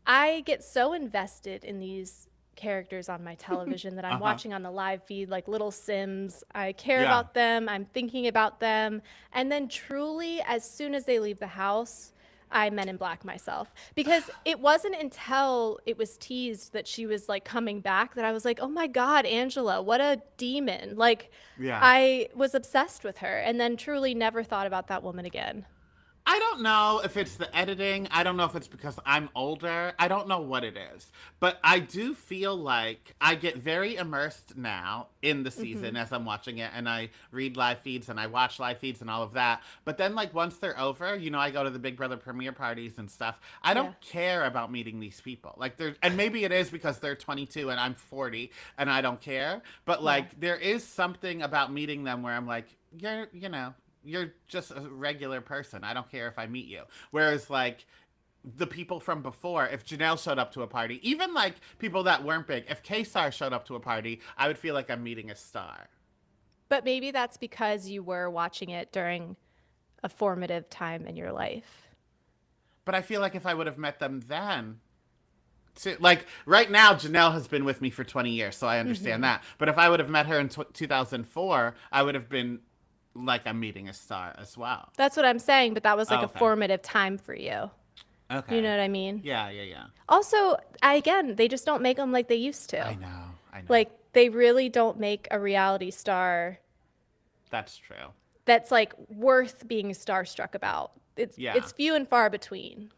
I get so invested in these characters on my television that I'm watching on the live feed, like little Sims. I care about them. I'm thinking about them. And then truly, as soon as they leave the house, I Men in Black myself, because it wasn't until it was teased that she was like coming back that I was like, oh my God, Angela, what a demon. Like, Yeah. I was obsessed with her and then truly never thought about that woman again. I don't know if it's the editing. I don't know if it's because I'm older. I don't know what it is. But I do feel like I get very immersed now in the season as I'm watching it, and I read live feeds and I watch live feeds and all of that. But then, like, once they're over, you know, I go to the Big Brother premiere parties and stuff. I don't care about meeting these people. Like, and maybe it is because they're 22 and I'm 40 and I don't care. But, like, there is something about meeting them where I'm like, you're just a regular person. I don't care if I meet you. Whereas, like, the people from before, if Janelle showed up to a party, even, like, people that weren't big, if K-Star showed up to a party, I would feel like I'm meeting a star. But maybe that's because you were watching it during a formative time in your life. But I feel like if I would have met them then... Like, right now, Janelle has been with me for 20 years, so I understand that. But if I would have met her in 2004, I would have been... like I'm meeting a star as well. That's what I'm saying, but that was like a formative time for you. Okay. You know what I mean? Yeah. Also, again, they just don't make them like they used to. I know. Like, they really don't make a reality star That's true. that's like worth being starstruck about. It's few and far between.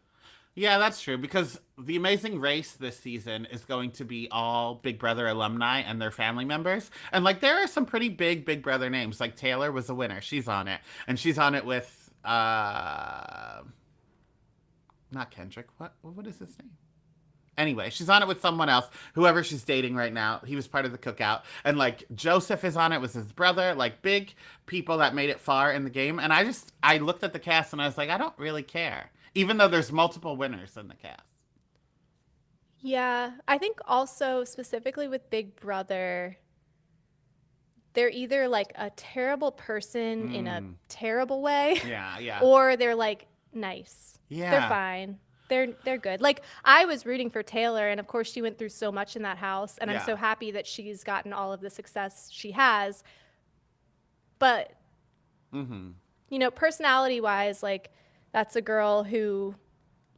Yeah, that's true, because The Amazing Race this season is going to be all Big Brother alumni and their family members. And, like, there are some pretty big Big Brother names. Like, Taylor was a winner. She's on it. And she's on it with, not Kendrick. What is his name? Anyway, she's on it with someone else, whoever she's dating right now. He was part of the cookout. And, like, Joseph is on it with his brother. Like, big people that made it far in the game. And I looked at the cast and I was like, I don't really care. Even though there's multiple winners in the cast. Yeah, I think also specifically with Big Brother, they're either like a terrible person in a terrible way. Yeah. Or they're like nice. Yeah. They're fine. They're good. Like, I was rooting for Taylor, and of course she went through so much in that house, and I'm so happy that she's gotten all of the success she has. But you know, personality-wise, like, that's a girl who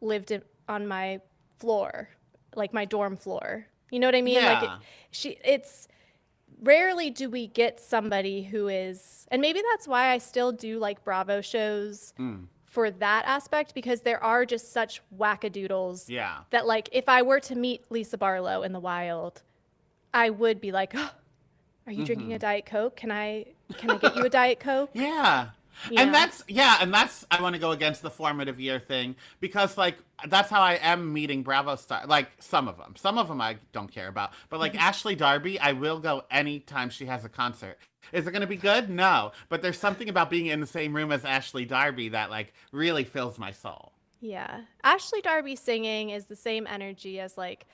lived on my floor, like my dorm floor. You know what I mean? Yeah. Like, it's rarely do we get somebody who is, and maybe that's why I still do like Bravo shows for that aspect, because there are just such wackadoodles that, like, if I were to meet Lisa Barlow in the wild, I would be like, oh, are you drinking a Diet Coke? Can I get you a Diet Coke? Yeah. You And know? that's I want to go against the formative year thing, because, like, that's how I am meeting Bravo star. Like, some of them I don't care about, but, like, Ashley Darby, I will go anytime she has a concert. Is it going to be good? No, but there's something about being in the same room as Ashley Darby that, like, really fills my soul. Yeah. Ashley Darby singing is the same energy as like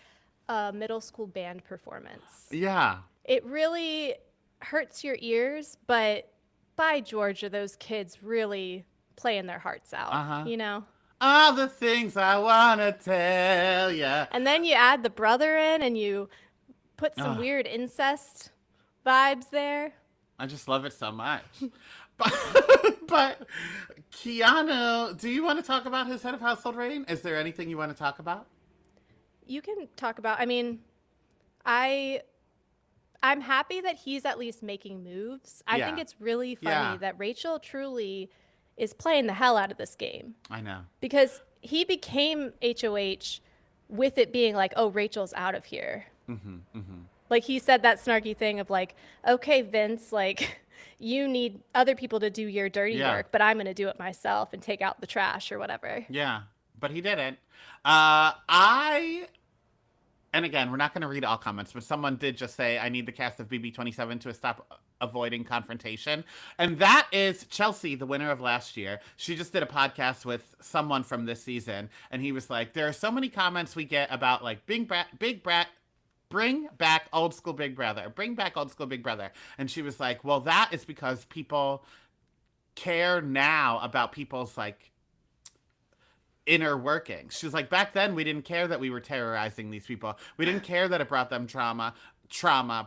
a middle school band performance. Yeah. It really hurts your ears, but by George, are those kids really playing their hearts out, you know? All the things I want to tell ya. And then you add the brother in and you put some weird incest vibes there. I just love it so much. But Keanu, do you want to talk about his head of household rating? Is there anything you want to talk about? You can talk about, I mean, I'm happy that he's at least making moves. I think it's really funny that Rachel truly is playing the hell out of this game. I know. Because he became HOH with it being like, oh, Rachel's out of here. Like, he said that snarky thing of like, okay, Vince, like, you need other people to do your dirty work, but I'm going to do it myself and take out the trash or whatever. Yeah, but he didn't. And again, we're not going to read all comments, but someone did just say, I need the cast of BB27 to stop avoiding confrontation. And that is Chelsea, the winner of last year. She just did a podcast with someone from this season. And he was like, there are so many comments we get about, like, bring back old school Big Brother. Bring back old school Big Brother. And she was like, well, that is because people care now about people's, like, inner workings. She was like, back then we didn't care that we were terrorizing these people. We didn't care that it brought them trauma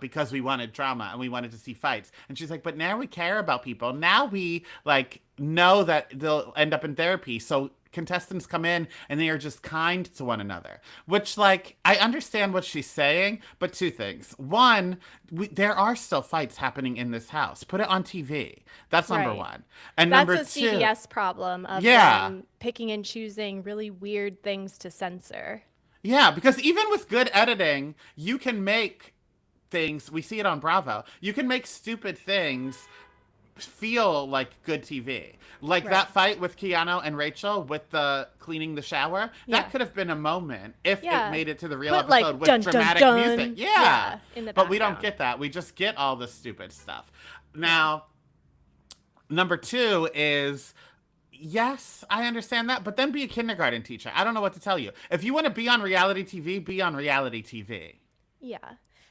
because we wanted drama and we wanted to see fights. And she's like, but now we care about people. Now we, like, know that they'll end up in therapy. So contestants come in and they are just kind to one another, which, like, I understand what she's saying, but two things. One, there are still fights happening in this house. Put it on TV. That's number Right. one. And That's number a two, CBS problem of Yeah. them picking and choosing really weird things to censor. yeah, because even with good editing, you can make things, we see it on Bravo, you can make stupid things feel like good TV. Like Right. that fight with Keanu and Rachel with the cleaning the shower. Yeah. That could have been a moment if Yeah. it made it to the real Put, like, episode with dun, dun, dramatic dun. music. Yeah. Yeah, in the But we don't background. get that. We just get all the stupid stuff. Now, number two is, yes, I understand that, but then be a kindergarten teacher. I don't know what to tell you. If you want to be on reality TV, be on reality TV. Yeah.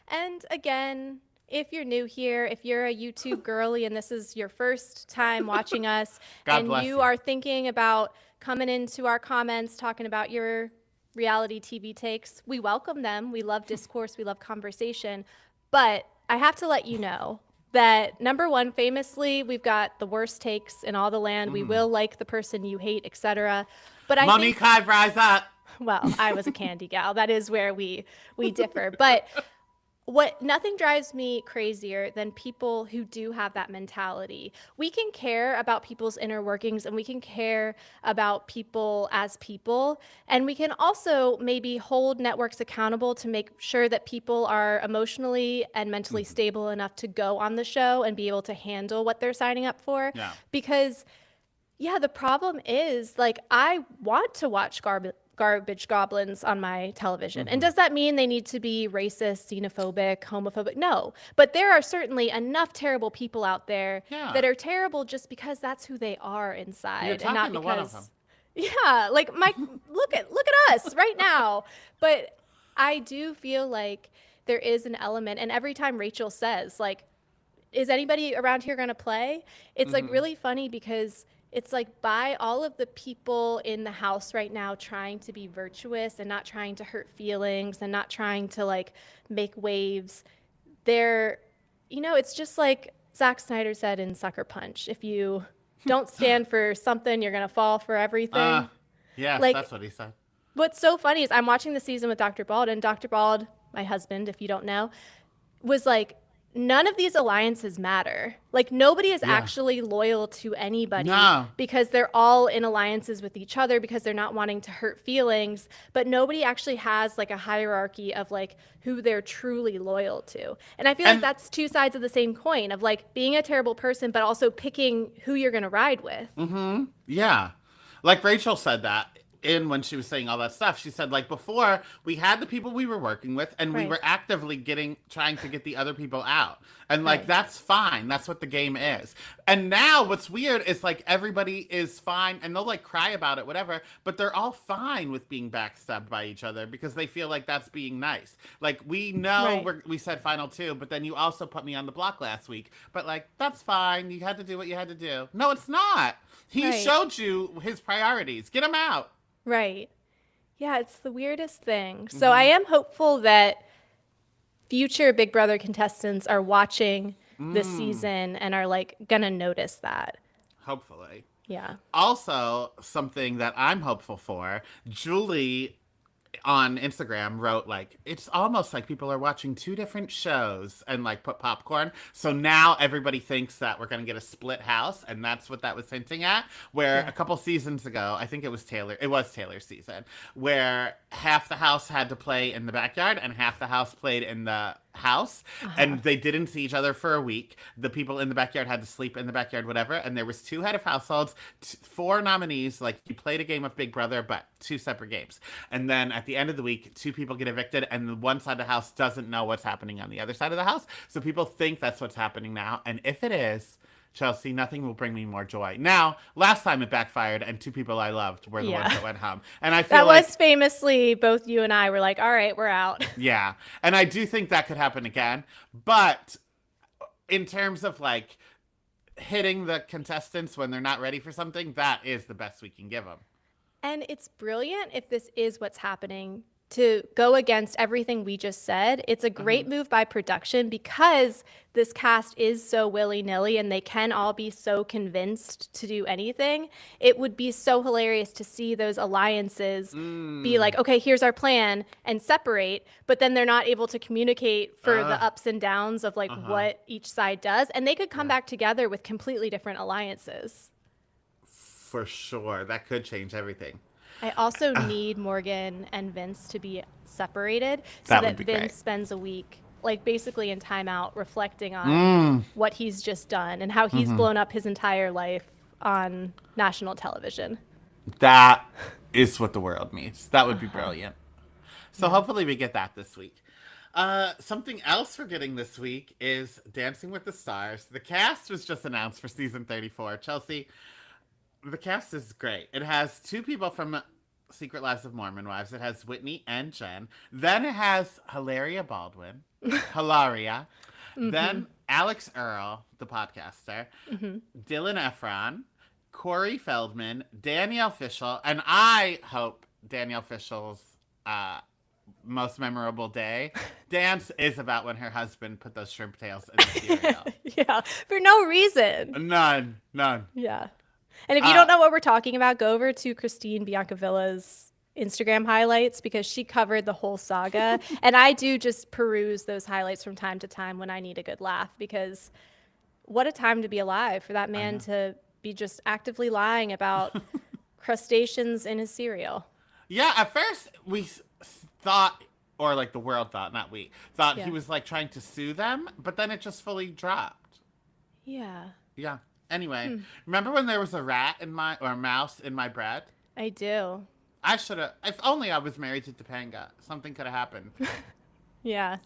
And again, if you're new here, if you're a YouTube girly and this is your first time watching us God and bless you you. are thinking about coming into our comments talking about your reality TV takes, we welcome them. We love discourse, we love conversation. But I have to let you know that number one, famously, we've got the worst takes in all the land. We will like the person you hate, etc. But I Monique think, Hive, rise up. well, I was a candy gal. That is where we differ. But nothing drives me crazier than people who do have that mentality. We can care about people's inner workings and we can care about people as people. And we can also maybe hold networks accountable to make sure that people are emotionally and mentally stable enough to go on the show and be able to handle what they're signing up for. Yeah. Because yeah, the problem is, like, I want to watch garbage goblins on my television. And does that mean they need to be racist, xenophobic, homophobic? No. But there are certainly enough terrible people out there Yeah. that are terrible just because that's who they are inside. You're and not talking to one of because them. yeah, like Mike, look at us right now. But I do feel like there is an element, and every time Rachel says, like, is anybody around here gonna play? It's like really funny because it's like by all of the people in the house right now trying to be virtuous and not trying to hurt feelings and not trying to like make waves, they're, it's just like Zack Snyder said in Sucker Punch. If you don't stand for something, you're gonna fall for everything. Yes, Like- that's what he said. What's so funny is I'm watching the season with Dr. Bald, and Dr. Bald, my husband, if you don't know, was like, none of these alliances matter. Like, nobody is actually loyal to anybody No. because they're all in alliances with each other because they're not wanting to hurt feelings, but nobody actually has like a hierarchy of like who they're truly loyal to. And I feel like And- that's two sides of the same coin of like being a terrible person, but also picking who you're going to ride with. Yeah. Like Rachel said that when she was saying all that stuff. She said, like, before we had the people we were working with and we Right. were actively trying to get the other people out. And like, Right. that's fine. That's what the game is. And now what's weird is like everybody is fine and they'll like cry about it, whatever, but they're all fine with being backstabbed by each other because they feel like that's being nice. Like, we know Right. we said final two, but then you also put me on the block last week. But like, that's fine. You had to do what you had to do. No, it's not. He Right. showed you his priorities. Get him out. Right. Yeah, it's the weirdest thing. So I am hopeful that future Big Brother contestants are watching this season and are like gonna notice that. Hopefully. Yeah. Also, something that I'm hopeful for, Julie on Instagram wrote like, it's almost like people are watching two different shows and like put popcorn. So now everybody thinks that we're going to get a split house. And that's what that was hinting at. Where a couple seasons ago, I think it was Taylor's season, where half the house had to play in the backyard and half the house played in the house, and they didn't see each other for a week. The people in the backyard had to sleep in the backyard, whatever, and there was two head of households, 4 nominees. Like, you played a game of Big Brother, but 2 separate games. And then at the end of the week, 2 people get evicted, and the one side of the house doesn't know what's happening on the other side of the house. So people think that's what's happening now, and if it is, Chelsea, nothing will bring me more joy. Now, last time it backfired, and 2 people I loved were the Yeah. ones that went home. And I feel That like was famously both you and I were like, all right, we're out. yeah. And I do think that could happen again. But in terms of like hitting the contestants when they're not ready for something, that is the best we can give them. And it's brilliant if this is what's happening to go against everything we just said, it's a great move by production because this cast is so willy-nilly and they can all be so convinced to do anything. It would be so hilarious to see those alliances be like, okay, here's our plan, and separate, but then they're not able to communicate for the ups and downs of like what each side does. And they could come back together with completely different alliances. For sure. That could change everything. I also need Morgan and Vince to be separated so That that would be Vince great. spends a week, like basically in timeout, reflecting on what he's just done and how he's blown up his entire life on national television. That is what the world needs. That would be brilliant. So hopefully we get that this week. Something else we're getting this week is Dancing with the Stars. The cast was just announced for season 34. Chelsea, the cast is great. It has 2 people from Secret Lives of Mormon Wives. It has Whitney and Jen. Then it has Hilaria Baldwin. Hilaria. Then Alex Earl, the podcaster. Dylan Efron. Corey Feldman. Danielle Fishel. And I hope Danielle Fishel's most memorable day dance is about when her husband put those shrimp tails in the cereal. Yeah, for no reason. None. Yeah. And if you don't know what we're talking about, go over to Christine Biancavilla's Instagram highlights because she covered the whole saga. And I do just peruse those highlights from time to time when I need a good laugh because what a time to be alive for that man to be just actively lying about crustaceans in his cereal. Yeah, at first we thought, or like the world thought, not we, thought Yeah. he was like trying to sue them, but then it just fully dropped. Yeah, Yeah. Anyway, remember when there was a rat in my, or a mouse in my bread? I do. I should have, if only I was married to Topanga, something could have happened. Yeah.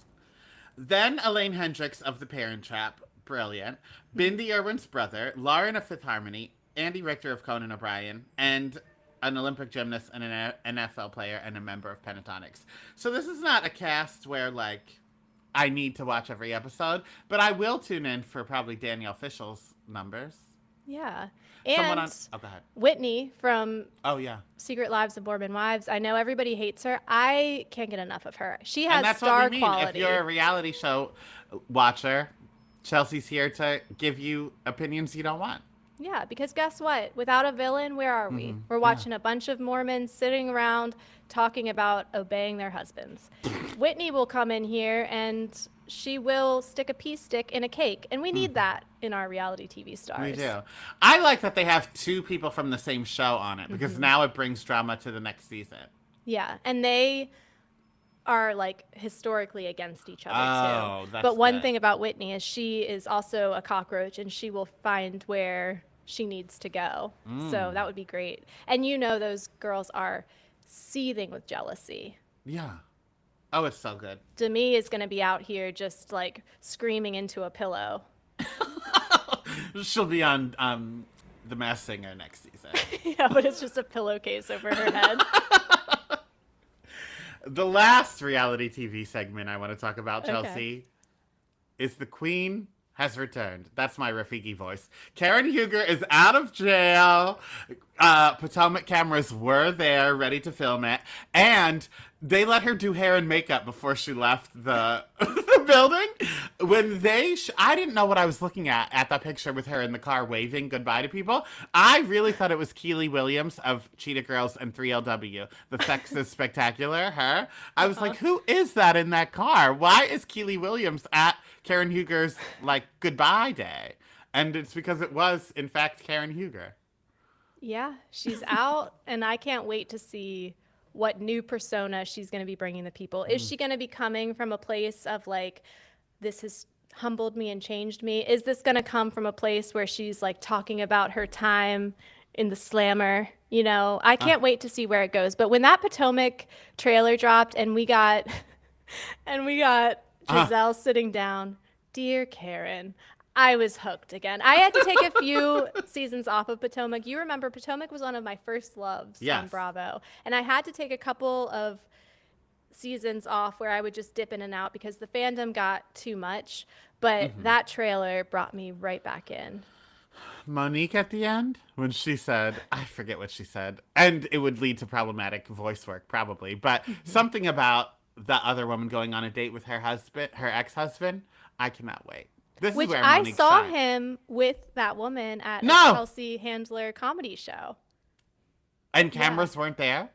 Then Elaine Hendricks of The Parent Trap, brilliant. Bindi Irwin's brother, Lauren of Fifth Harmony, Andy Richter of Conan O'Brien, and an Olympic gymnast and an NFL player and a member of Pentatonics. So this is not a cast where, like, I need to watch every episode, but I will tune in for probably Danielle Fishel's numbers. Yeah. Someone And oh, go ahead. Whitney from Oh, yeah. Secret Lives of Mormon Wives. I know everybody hates her. I can't get enough of her. She has And that's star what we mean. quality. If you're a reality show watcher, Chelsea's here to give you opinions you don't want. Yeah, because guess what? Without a villain, where are we? We're watching a bunch of Mormons sitting around talking about obeying their husbands. Whitney will come in here and she will stick a pea stick in a cake. And we need that in our reality TV stars. We do. I like that they have 2 people from the same show on it because now it brings drama to the next season. Yeah, and they are like historically against each other Oh, too. that's But one good. thing about Whitney is she is also a cockroach and she will find where she needs to go. So that would be great. And you know those girls are seething with jealousy. Yeah. Oh, it's so good. Demi is going to be out here just like screaming into a pillow. She'll be on The Masked Singer next season. Yeah, but it's just a pillowcase over her head. The last reality TV segment I want to talk about, Okay. Chelsea, is The Queen Has Returned. That's my Rafiki voice. Karen Huger is out of jail. Potomac cameras were there ready to film it. And they let her do hair and makeup before she left the, the building. When they, I didn't know what I was looking at that picture with her in the car waving goodbye to people. I really thought it was Keely Williams of Cheetah Girls and 3LW. The Sex is Spectacular, her. I was like, who is that in that car? Why is Keely Williams at Karen Huger's, like, goodbye day? And it's because it was, in fact, Karen Huger. Yeah, she's out, and I can't wait to see what new persona she's going to be bringing the people. Is she going to be coming from a place of like, this has humbled me and changed me? Is this going to come from a place where she's like talking about her time in the slammer? You know, I can't wait to see where it goes. But when that Potomac trailer dropped and we got Giselle sitting down, dear Karen, I was hooked again. I had to take a few seasons off of Potomac. You remember Potomac was one of my first loves on Yes. Bravo. And I had to take a couple of seasons off where I would just dip in and out because the fandom got too much. But that trailer brought me right back in. Monique at the end when she said, I forget what she said, and it would lead to problematic voice work probably, but something about the other woman going on a date with her husband, her ex-husband. I cannot wait. This Which is where I Monique saw shines. him with that woman at a No! Chelsea Handler comedy show. And cameras weren't there?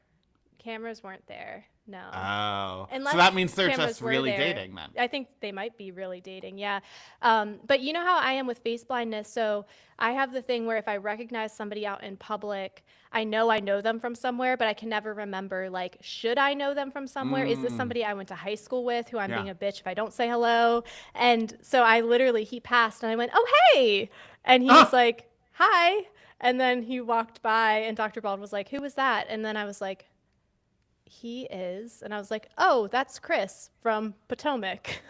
Cameras weren't there. No. Oh. Unless so that means they're cameras just were really there. dating then. I think they might be really dating, yeah. But you know how I am with face blindness, so I have the thing where if I recognize somebody out in public, I know them from somewhere, but I can never remember, like, should I know them from somewhere? Is this somebody I went to high school with who I'm Yeah. being a bitch if I don't say hello? And so he passed, and I went, oh, hey! And he was like, hi! And then he walked by, and Dr. Bald was like, who was that? And then I was like, he is. And I was like, oh, that's Chris from Potomac.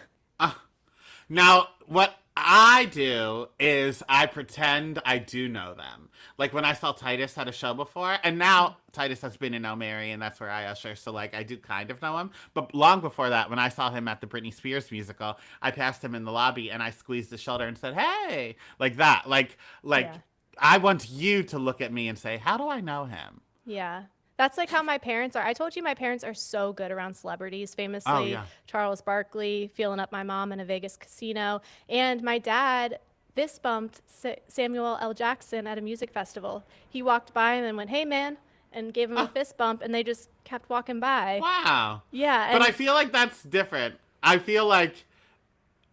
Now, what I do is I pretend I do know them. Like when I saw Titus at a show before, and now Titus has been in El Mary, and that's where I usher, so like I do kind of know him. But long before that, when I saw him at the Britney Spears musical, I passed him in the lobby and I squeezed his shoulder and said, hey, like that. Like Yeah. I want you to look at me and say, how do I know him? Yeah. That's like how my parents are. I told you my parents are so good around celebrities. Famously, yeah. Charles Barkley feeling up my mom in a Vegas casino. And my dad fist bumped Samuel L. Jackson at a music festival. He walked by him and went, hey, man, and gave him a fist bump, and they just kept walking by. Wow. Yeah. But And I feel like that's different. I feel like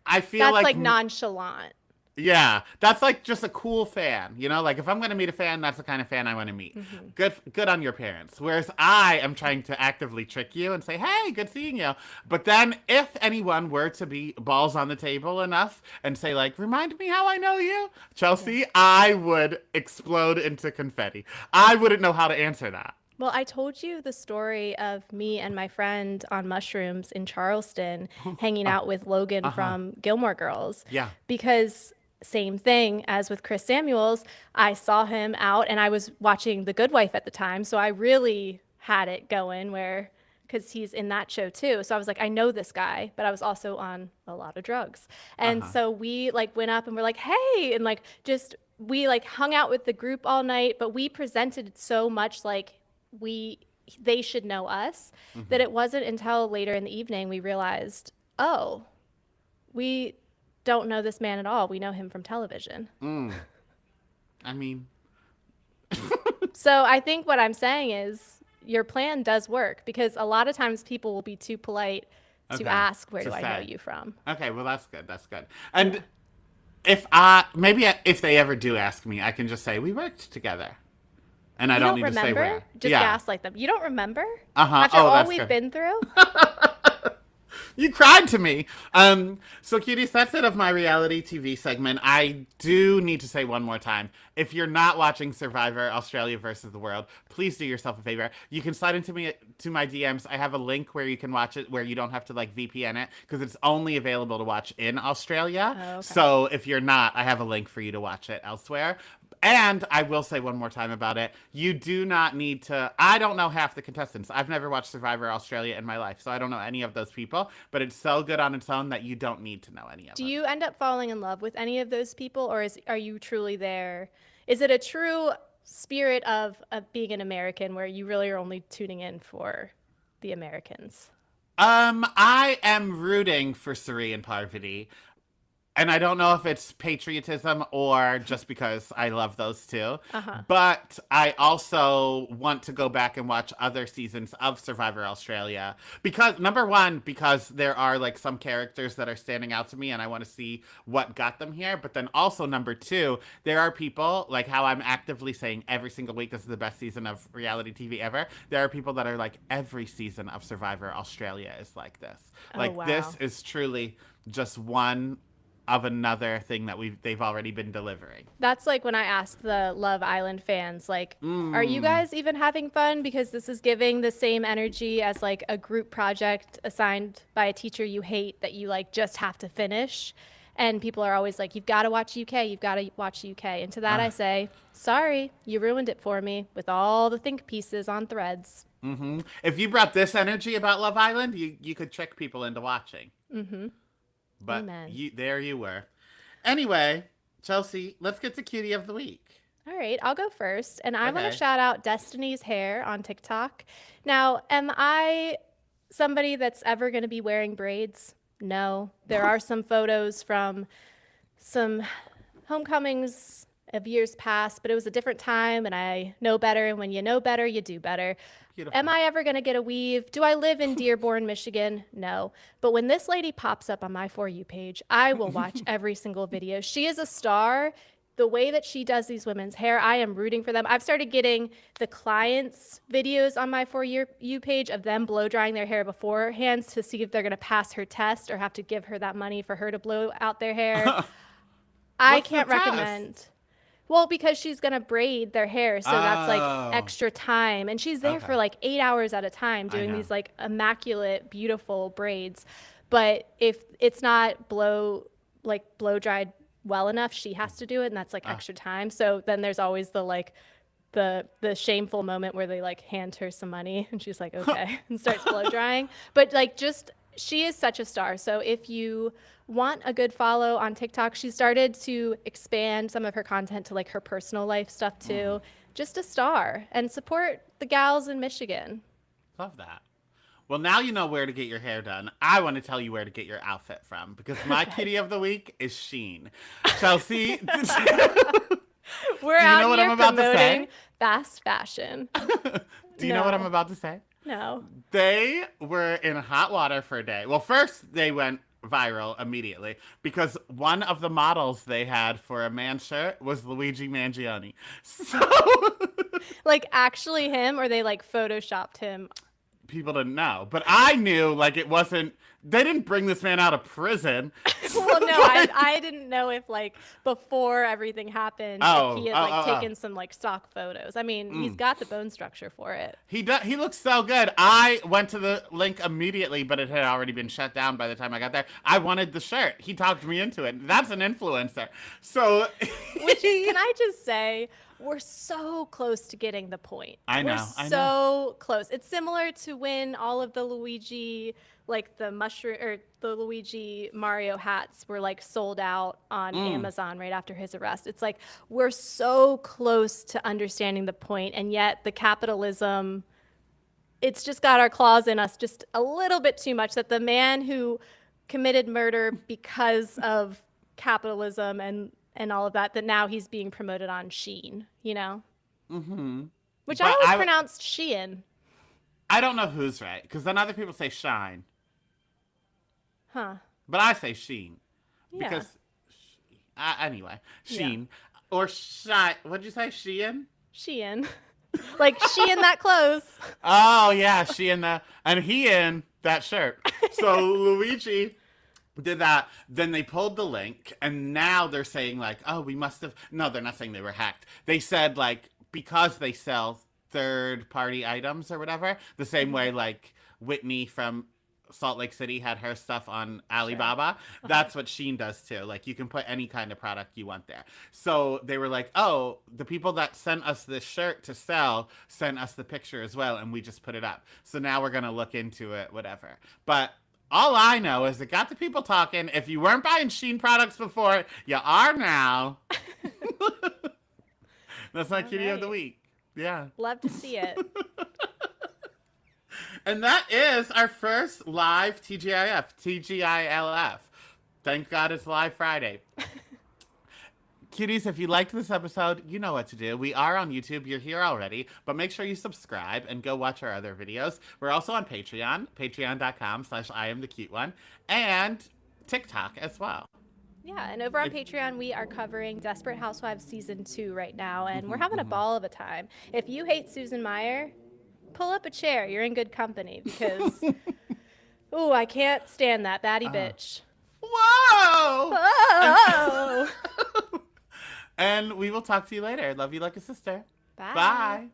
that's like nonchalant. Yeah, that's like just a cool fan, you know? Like if I'm going to meet a fan, that's the kind of fan I want to meet. Good on your parents. Whereas I am trying to actively trick you and say, "Hey, good seeing you." But then if anyone were to be balls on the table enough and say like, "Remind me how I know you?" Chelsea, I would explode into confetti. I wouldn't know how to answer that. Well, I told you the story of me and my friend on mushrooms in Charleston hanging out with Logan from Gilmore Girls. Yeah. Because same thing as with Chris Samuels, I saw him out and I was watching The Good Wife at the time. So I really had it going where, because he's in that show too. So I was like, I know this guy, but I was also on a lot of drugs. And so we like went up and we're like, hey, and like just, we like hung out with the group all night, but we presented so much like they should know us that it wasn't until later in the evening we realized, oh, we don't know this man at all. We know him from television. I mean, So I think what I'm saying is your plan does work because a lot of times people will be too polite to Okay, ask, where to do I know say. you from? okay, well that's good. That's good. And if they ever do ask me, I can just say we worked together. And I You don't don't need to say remember? where. Just yeah. gaslight them. You don't remember? Uh-huh. After Oh, all that's we've good. been through? You cried to me. So cuties, that's it of my reality TV segment. I do need to say one more time. If you're not watching Survivor Australia versus the World, please do yourself a favor. You can slide into my DMs. I have a link where you can watch it where you don't have to like VPN it because it's only available to watch in Australia. Oh, okay. So if you're not, I have a link for you to watch it elsewhere. And I will say one more time about it. You do not need to. I don't know half the contestants. I've never watched Survivor Australia in my life, so I don't know any of those people. But it's so good on its own that you don't need to know any of Do them. you end up falling in love with any of those people, or are you truly there? Is it a true spirit of being an American where you really are only tuning in for the Americans? I am rooting for Suri and Parvati. And I don't know if it's patriotism or just because I love those two. But I also want to go back and watch other seasons of Survivor Australia. Because, number one, because there are like some characters that are standing out to me and I want to see what got them here. But then also, number two, there are people, like how I'm actively saying every single week this is the best season of reality TV ever. There are people that are like, every season of Survivor Australia is like this. Like, wow. this is truly just one of another thing that they've already been delivering. That's like when I asked the Love Island fans, like, are you guys even having fun? Because this is giving the same energy as like a group project assigned by a teacher you hate that you like just have to finish. And people are always like, you've got to watch UK, you've got to watch UK. And to that I say, sorry, you ruined it for me with all the think pieces on Threads. If you brought this energy about Love Island, you could trick people into watching. But Amen. there you were. Anyway, Chelsea, let's get to Cutie of the Week. All right, I'll go first. And I want Okay. to shout out Destiny's Hair on TikTok. Now, am I somebody that's ever going to be wearing braids? No. There are some photos from some homecomings of years past, but it was a different time and I know better. And when you know better, you do better. Beautiful. Am I ever going to get a weave? Do I live in Dearborn, Michigan? No. But when this lady pops up on my For You page, I will watch every single video. She is a star. The way that she does these women's hair, I am rooting for them. I've started getting the clients' videos on my For You page of them blow drying their hair beforehand to see if they're going to pass her test or have to give her that money for her to blow out their hair. I What's the can't test? recommend. Well, because she's going to braid their hair. So that's Oh. like extra time. And she's there for Okay. like 8 hours at a time doing know. these like immaculate, beautiful braids. But if it's not blow dried well enough, she has to do it. And that's like extra time. So then there's always the like, the shameful moment where they like hand her some money and she's like, okay, and starts blow drying. But like just, she is such a star. So if you want a good follow on TikTok, she started to expand some of her content to like her personal life stuff too. Just a star, and support the gals in Michigan. Love that. Well, now you know where to get your hair done. I want to tell you where to get your outfit from because my Cutie of the Week is Shein. Chelsea, We're you out know what here I'm about to say? promoting fast fashion. do you know what No. I'm about to say? No. They were in hot water for a day. Well, first they went viral immediately because one of the models they had for a man shirt was Luigi Mangione. So Like actually him, or they like photoshopped him? people didn't know, but I knew like it wasn't. They didn't bring this man out of prison. Well, no, I didn't know if like before everything happened, Oh, if he had oh, like oh, oh. taken some like stock photos. I mean, he's got the bone structure for it. He looks so good. I went to the link immediately, but it had already been shut down by the time I got there. I wanted the shirt. He talked me into it. That's an influencer. So Which can I just say, we're so close to getting the point. I know, We're I so close. It's similar to when all of the Luigi, like the mushroom or the Luigi Mario hats were like sold out on Amazon right after his arrest. It's like we're so close to understanding the point, and yet the capitalism, it's just got our claws in us just a little bit too much, that the man who committed murder because of capitalism and all of that, that now he's being promoted on Shein, you know? Mm-hmm. Which I But always I- pronounced Shein. I don't know who's right because then other people say shine, Huh. but I say sheen Yeah. because anyway, sheen or shine. What'd you say, Shein? Shein. Like Shein that clothes. Oh yeah, she in the and he in that shirt. So Luigi did that. Then they pulled the link, and now they're saying like, oh, we must have. No, they're not saying they were hacked. They said like because they sell third-party items or whatever, the same way like Whitney from Salt Lake City had her stuff on Alibaba. That's what Shein does too. Like you can put any kind of product you want there. So they were like, oh, the people that sent us this shirt to sell sent us the picture as well, and we just put it up. So now we're gonna look into it, whatever. But all I know is it got the people talking. If you weren't buying Shein products before, you are now. That's my Cutie of the right. Week. Yeah. Love to see it. And that is our first live TGIF, TGILF. Thank God it's live Friday. Cuties, if you liked this episode, you know what to do. We are on YouTube. You're here already. But make sure you subscribe and go watch our other videos. We're also on Patreon, patreon.com/IamTheCuteOne, and TikTok as well. Yeah, and over on Patreon, we are covering Desperate Housewives Season 2 right now, and we're having a ball of a time. If you hate Susan Meyer, pull up a chair. You're in good company because, ooh, I can't stand that baddie bitch. Whoa! Oh! And we will talk to you later. Love you like a sister. Bye. Bye.